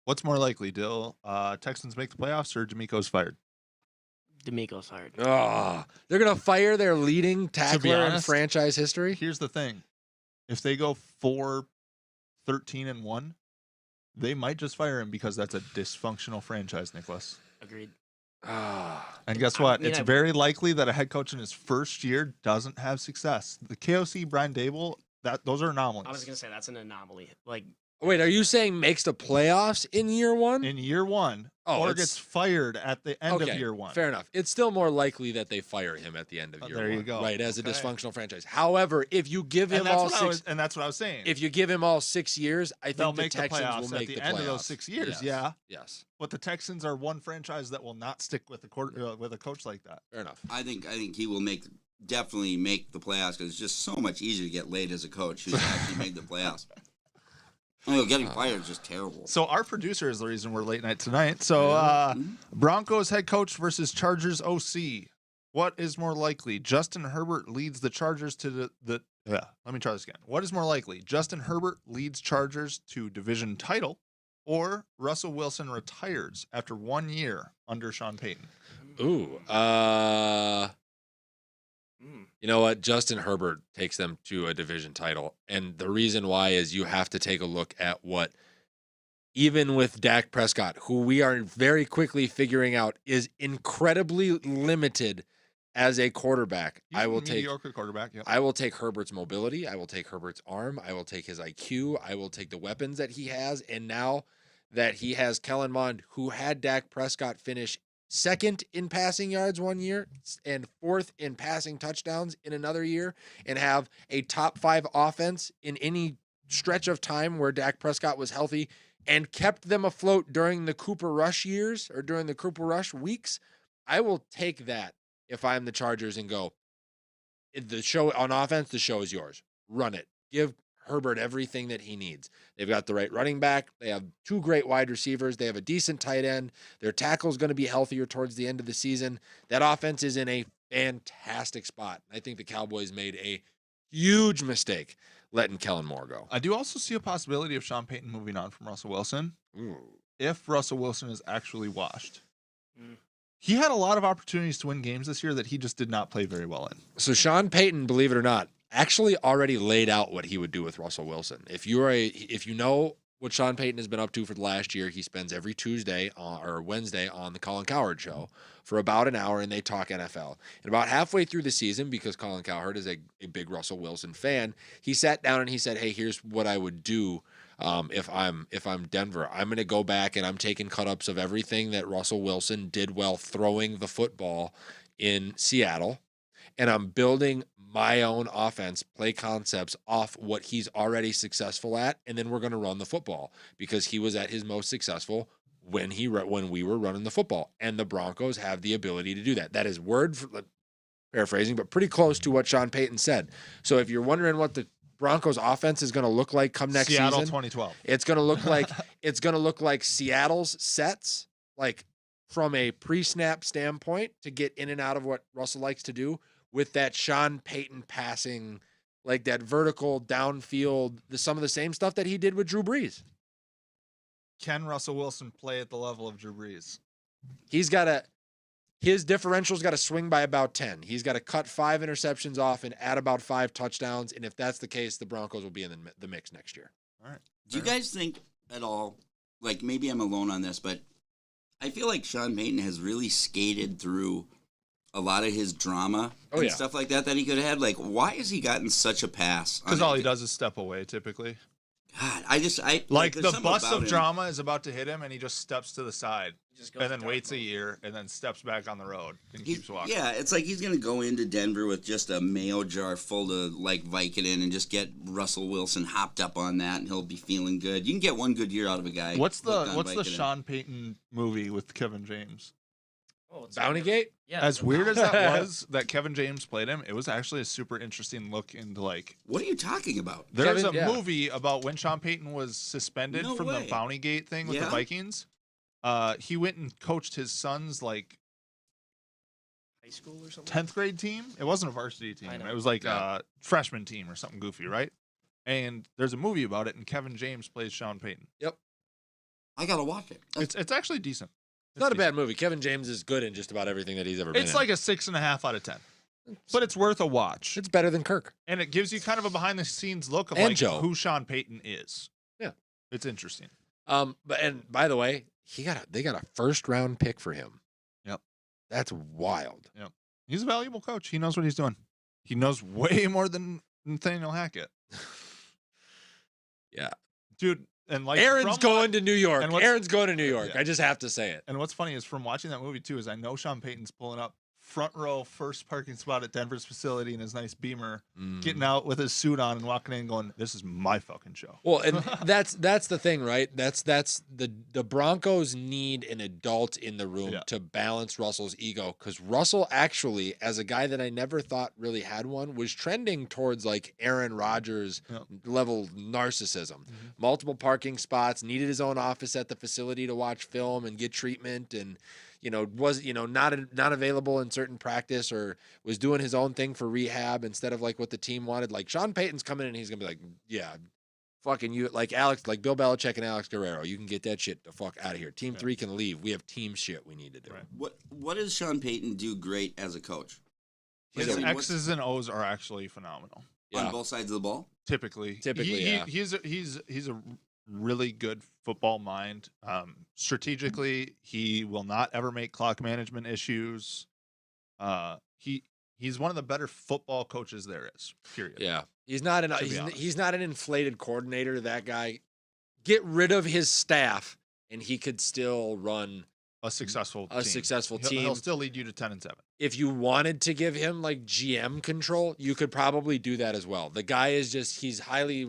What's more likely, Dill? Texans make the playoffs, or D'Amico's fired? D'Amico's hired. Oh, they're going to fire their leading tackler in honest, franchise history? Here's the thing. If they go 4-13-1, they might just fire him because that's a dysfunctional franchise, Nicholas. Agreed. And guess what? mean, It's very likely that a head coach in his first year doesn't have success. The KOC, Brian Dable, those are anomalies. I was gonna say that's an anomaly. Like, Wait, are you saying makes the playoffs in year 1? in year 1, Oh, or it's- gets fired at the end of year 1. Fair enough. It's still more likely that they fire him at the end of year there 1. you go. Right, as a Okay. dysfunctional franchise. However, if you give him And that's, all what I 6 was, and that's what I was saying. if you give him all 6 years, I They'll think the make the Texans playoffs will at make the the end playoffs. of those 6 years, Yes. yeah. Yes. But the Texans are one franchise that will not stick with with a coach like that. Fair enough. I think he will definitely make the playoffs because it's just so much easier to get laid as a coach who's actually made the playoffs. Getting fired is just terrible. So our producer is the reason we're late night tonight. So Broncos head coach versus Chargers OC. What is more likely? Justin Herbert leads the Chargers to let me try this again. What is more likely? Justin Herbert leads Chargers to division title, or Russell Wilson retires after 1 year under Sean Payton? Ooh. You know what? Justin Herbert takes them to a division title. And the reason why is you have to take a look at what, even with Dak Prescott, who we are very quickly figuring out is incredibly limited as a quarterback. He's I a will take mediocre quarterback. Yep. I will take Herbert's mobility. I will take Herbert's arm. I will take his IQ. I will take the weapons that he has. And now that he has Kellen Mond, who had Dak Prescott finish second in passing yards 1 year and fourth in passing touchdowns in another year, and have a top 5 offense in any stretch of time where Dak Prescott was healthy and kept them afloat during the Cooper Rush years or during the Cooper Rush weeks, I will take that if I'm the Chargers and go, the show on offense, the show is yours. Run it. Give Herbert everything that he needs. They've got the right running back. They have 2 great wide receivers. They have a decent tight end. Their tackle's going to be healthier towards the end of the season. That offense is in a fantastic spot. I think the Cowboys made a huge mistake letting Kellen Moore go. I do also see a possibility of Sean Payton moving on from Russell Wilson Ooh. if Russell Wilson is actually washed. Mm. He had a lot of opportunities to win games this year that he just did not play very well in. So Sean Payton, believe it or not, actually already laid out what he would do with Russell Wilson. If you know what Sean Payton has been up to for the last year, he spends every Tuesday or Wednesday on the Colin Cowherd show for about an hour, and they talk NFL. And about halfway through the season, because Colin Cowherd is a big Russell Wilson fan, he sat down and he said, "Hey, here's what I would do if I'm Denver. I'm going to go back and I'm taking cut-ups of everything that Russell Wilson did well throwing the football in Seattle, and I'm building my own offense, play concepts off what he's already successful at, and then we're going to run the football because he was at his most successful when we were running the football, and the Broncos have the ability to do that." That is paraphrasing, but pretty close to what Sean Payton said. So if you're wondering what the Broncos offense is going to look like come next Seattle season, 2012. it's going to look like Seattle's sets, like from a pre-snap standpoint to get in and out of what Russell likes to do, with that Sean Payton passing, like that vertical downfield, some of the same stuff that he did with Drew Brees. Can Russell Wilson play at the level of Drew Brees? His differential's got to swing by about 10. He's got to cut 5 interceptions off and add about 5 touchdowns. And if that's the case, the Broncos will be in the mix next year. All right. Do you guys think at all, like maybe I'm alone on this, but I feel like Sean Payton has really skated through a lot of his drama and stuff like that he could have had. Like, why has he gotten such a pass? Because all he does is step away, typically. God, like the there's bus something of about drama is about to hit him, and he just steps to the side, Just goes and then dark waits a mode. year, and then steps back on the road and keeps walking. Yeah, it's like he's gonna go into Denver with just a mayo jar full of like Vicodin and just get Russell Wilson hopped up on that, and he'll be feeling good. You can get one good year out of a guy. What's the hooked on Vicodin. Sean Payton movie with Kevin James? Oh, it's Bountygate? Yeah. As weird as that was, that Kevin James played him, it was actually a super interesting look into like. What are you talking about? There's Kevin- a movie about when Sean Payton was suspended No from way. the Bountygate thing with the Yeah? Vikings. He went and coached his son's like high school or something. 10th grade team. It wasn't a varsity team. I know. It was like Yeah. a freshman team or something goofy, right? And there's a movie about it, and Kevin James plays Sean Payton. I gotta watch it. It's actually decent. It's not a bad movie. Kevin James is good in just about everything that he's ever been It's in. like a 6.5 out of 10, but it's worth a watch, It's better than Kirk. and it gives you kind of a behind the scenes look of And like Joe. who Sean Payton is. Yeah. It's interesting. But by the way, they got a first round pick for him. Yep. That's wild. He's a valuable coach. He knows what he's doing. He knows way more than Nathaniel Hackett, Yeah. dude. And like Aaron's from going to New York. and what's- Aaron's going to New York. Yeah. I just have to say it. And what's funny is from watching that movie too is I know Sean Payton's pulling up front row, first parking spot at Denver's facility in his nice Beamer, getting out with his suit on and walking in and going, "This is my fucking show." Well, and that's the thing, right? That's the Broncos need an adult in the room Yeah. to balance Russell's ego, because Russell actually, as a guy that I never thought really had one, was trending towards like Aaron Rodgers Yeah. level narcissism. Multiple parking spots, needed his own office at the facility to watch film and get treatment, and was not available in certain practice, or was doing his own thing for rehab instead of like what the team wanted. Like Sean Payton's coming in and he's gonna be like, yeah, fucking you, like Bill Belichick and Alex Guerrero, you can get that shit the fuck out of here. Team 3 can leave. We have team shit we need to do. Right. What does Sean Payton do great as a coach? His I mean, what's- X's and O's are actually phenomenal. on Yeah. both sides of the ball? Typically, Yeah. he's a really good football mind. Strategically, he will not ever make clock management issues. He's one of the better football coaches there is. Period. Yeah. He's not To be honest. he's not an inflated coordinator. That guy, get rid of his staff and he could still run A successful a team. successul He'll team. still lead you to 10-7. If you wanted to give him like GM control, you could probably do that as well. The guy is just he's highly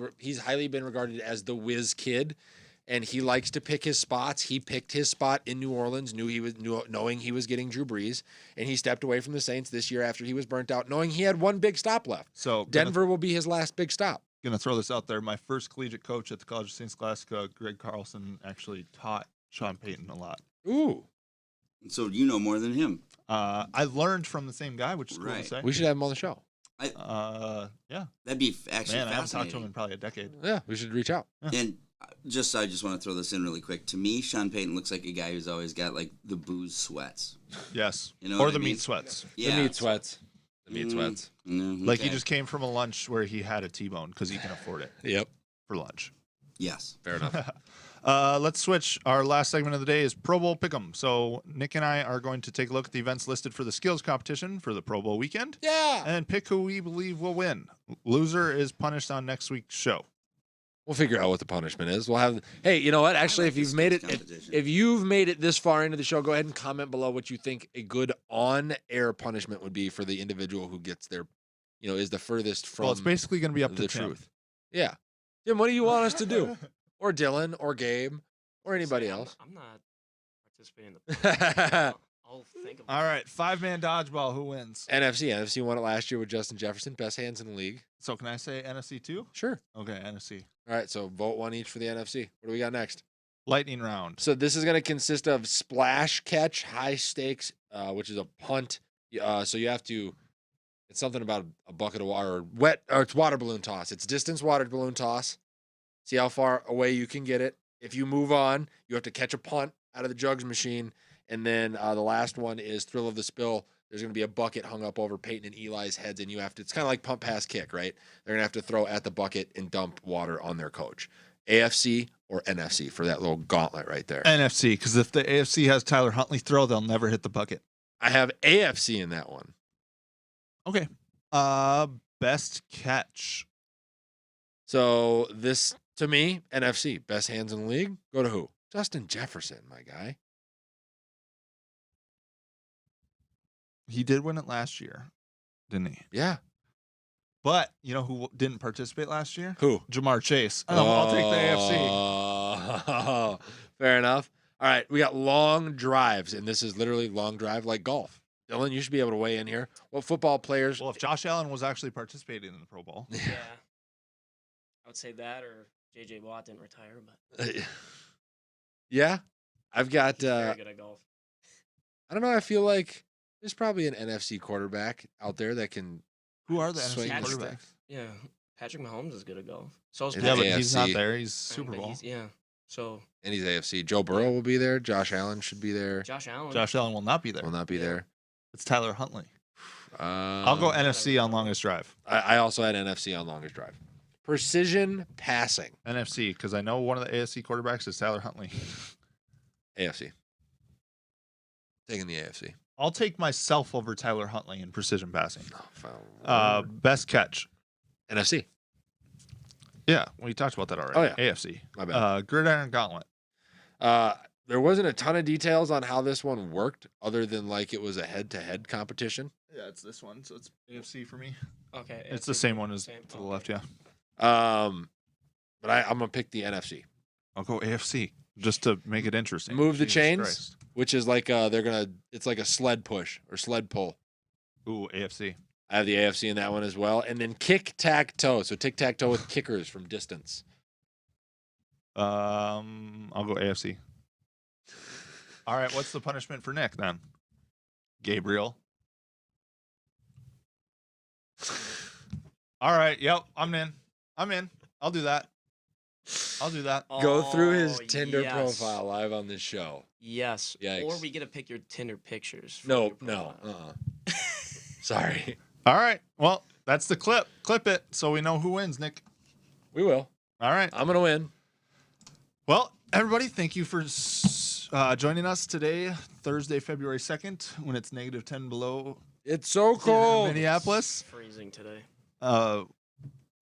been regarded as the whiz kid, and he likes to pick his spots. He picked his spot in New Orleans, knowing he was getting Drew Brees, and he stepped away from the Saints this year after he was burnt out, knowing he had one big stop left. So Denver will be his last big stop. gonna throw this out there. My first collegiate coach at the College of St. Scholastica, Greg Carlson, actually taught Sean Payton a lot. Ooh. So you know more than him. I learned from the same guy, which is cool to Right. say. We should have him on the show. Yeah. That'd be actually Man, I haven't talked to fascinating. him in probably a decade. Yeah, we should reach out. And I just want to throw this in really quick. To me, Sean Payton looks like a guy who's always got like the booze sweats. Yes. You know or what the I mean? meat sweats. Yeah. The meat sweats. The meat sweats. Like he Okay. just came from a lunch where he had a T-bone because he can afford it Yep. for lunch. Yes. Fair enough. Let's switch. Our last segment of the day is Pro Bowl Pick'em. So Nick and I are going to take a look at the events listed for the skills competition for the Pro Bowl weekend Yeah. and pick who we believe will win. Loser is punished on next week's show. We'll figure out what the punishment is. We'll have. Hey, you know what? Actually, like if the you've made it, skills competition. if you've made it this far into the show, go ahead and comment below what you think a good on-air punishment would be for the individual who gets their, is the furthest from Well, it's basically going to be up to the Tim. truth. Yeah. Tim, what do you want us to do? Or Dylan, or Gabe, or anybody else? I'm not participating in the. I'll think of All right, 5-man dodgeball. Who wins? NFC won it last year with Justin Jefferson, best hands in the league. So can I say NFC too? Sure. Okay, NFC. All right, so vote one each for the NFC. What do we got next? Lightning round. So this is going to consist of splash catch, high stakes, which is a punt. So you have to. It's something about a bucket of water, or it's water balloon toss. It's distance water balloon toss. See how far away you can get it. If you move on, you have to catch a punt out of the jugs machine. And then the last one is thrill of the spill. There's going to be a bucket hung up over Peyton and Eli's heads, and you have to. It's kind of like pump, pass, kick, right? They're going to have to throw at the bucket and dump water on their coach. AFC or NFC for that little gauntlet right there. NFC, because if the AFC has Tyler Huntley throw, they'll never hit the bucket. I have AFC in that one. Okay. Best catch. So this, to me, NFC, best hands in the league. Go to who? Justin Jefferson, my guy. He did win it last year, didn't he? Yeah. But you know who didn't participate last year? Who? Jamar Chase. I'll take the AFC. Oh, fair enough. All right, we got long drives, and this is literally long drive like golf. Dylan, you should be able to weigh in here. What football players? Well, if Josh Allen was actually participating in the Pro Bowl. Yeah. I would say that, or J.J. Watt didn't retire, but Yeah, I've got. he's very good at golf. I don't know. I feel like there's probably an NFC quarterback out there that can. Who are the Swing NFC and quarterbacks? Yeah, Patrick Mahomes is good at golf. So is It's Yeah, Patrick. but he's not AFC. there. He's But Super Bowl. yeah. So And he's AFC. Joe Burrow will be there. Josh Allen should be there. Josh Allen. Josh Allen will not be there. Will not be Yeah. there. It's Tyler Huntley. I'll I'll go NFC on longest drive. I also had NFC on longest drive. Precision passing. NFC, because I know one of the AFC quarterbacks is Tyler Huntley. AFC. Taking the AFC. I'll take myself over Tyler Huntley in precision passing. Oh, Best catch. NFC. Yeah, we talked about that already. Oh, yeah. AFC. My bad. Gridiron Gauntlet. There wasn't a ton of details on how this one worked, other than like it was a head-to-head competition. Yeah, it's this one, so it's AFC for me. Okay. It's the same one as Same. to the Okay. left, yeah. But I'm gonna pick the NFC, I'll go AFC just to make it interesting. Move the Jesus chains? Christ. which is like it's like a sled push or sled pull. Ooh, AFC. I have the AFC in that one as well, and then kick-tack-toe. So tic-tac-toe with kickers from distance. I'll go AFC. All right, what's the punishment for Nick then? Gabriel. All right, yep, I'm in. I'll do that. Go through his Oh, Tinder yes. profile live on this show. Yes. Or Yikes. we get to pick your Tinder pictures. from No, your no. profile. Sorry. All right, well, that's the clip. Clip it so we know who wins, Nick. We will. All right. I'm going to win. Well, everybody, thank you for joining us today, Thursday, February 2nd, when it's -10 below It's so cold. Minneapolis. Freezing today.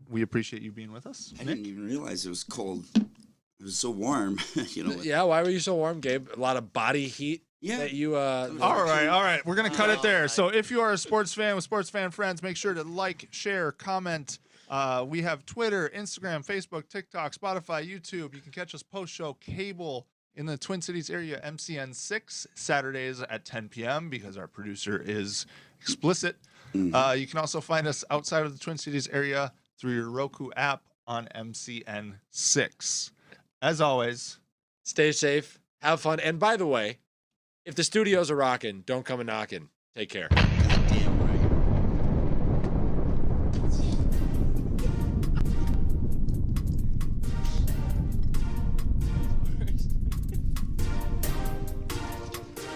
We appreciate you being with us. I Nick? didn't even realize it was cold. It was so warm. With- Yeah, why were you so warm, Gabe? A lot of body heat Yeah. that you All right. We're going to cut it there. So if you are a sports fan with sports fan friends, make sure to like, share, comment. We have Twitter, Instagram, Facebook, TikTok, Spotify, YouTube. You can catch us post-show cable in the Twin Cities area, MCN 6, Saturdays at 10 p.m. because our producer is explicit. You can also find us outside of the Twin Cities area through your Roku app on MCN 6. As always, Stay safe, have fun, and by the way, if the studios are rocking, don't come a knocking. Take care. Goddamn right.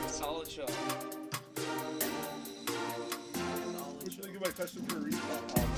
Solid show. Which is my question for a recap.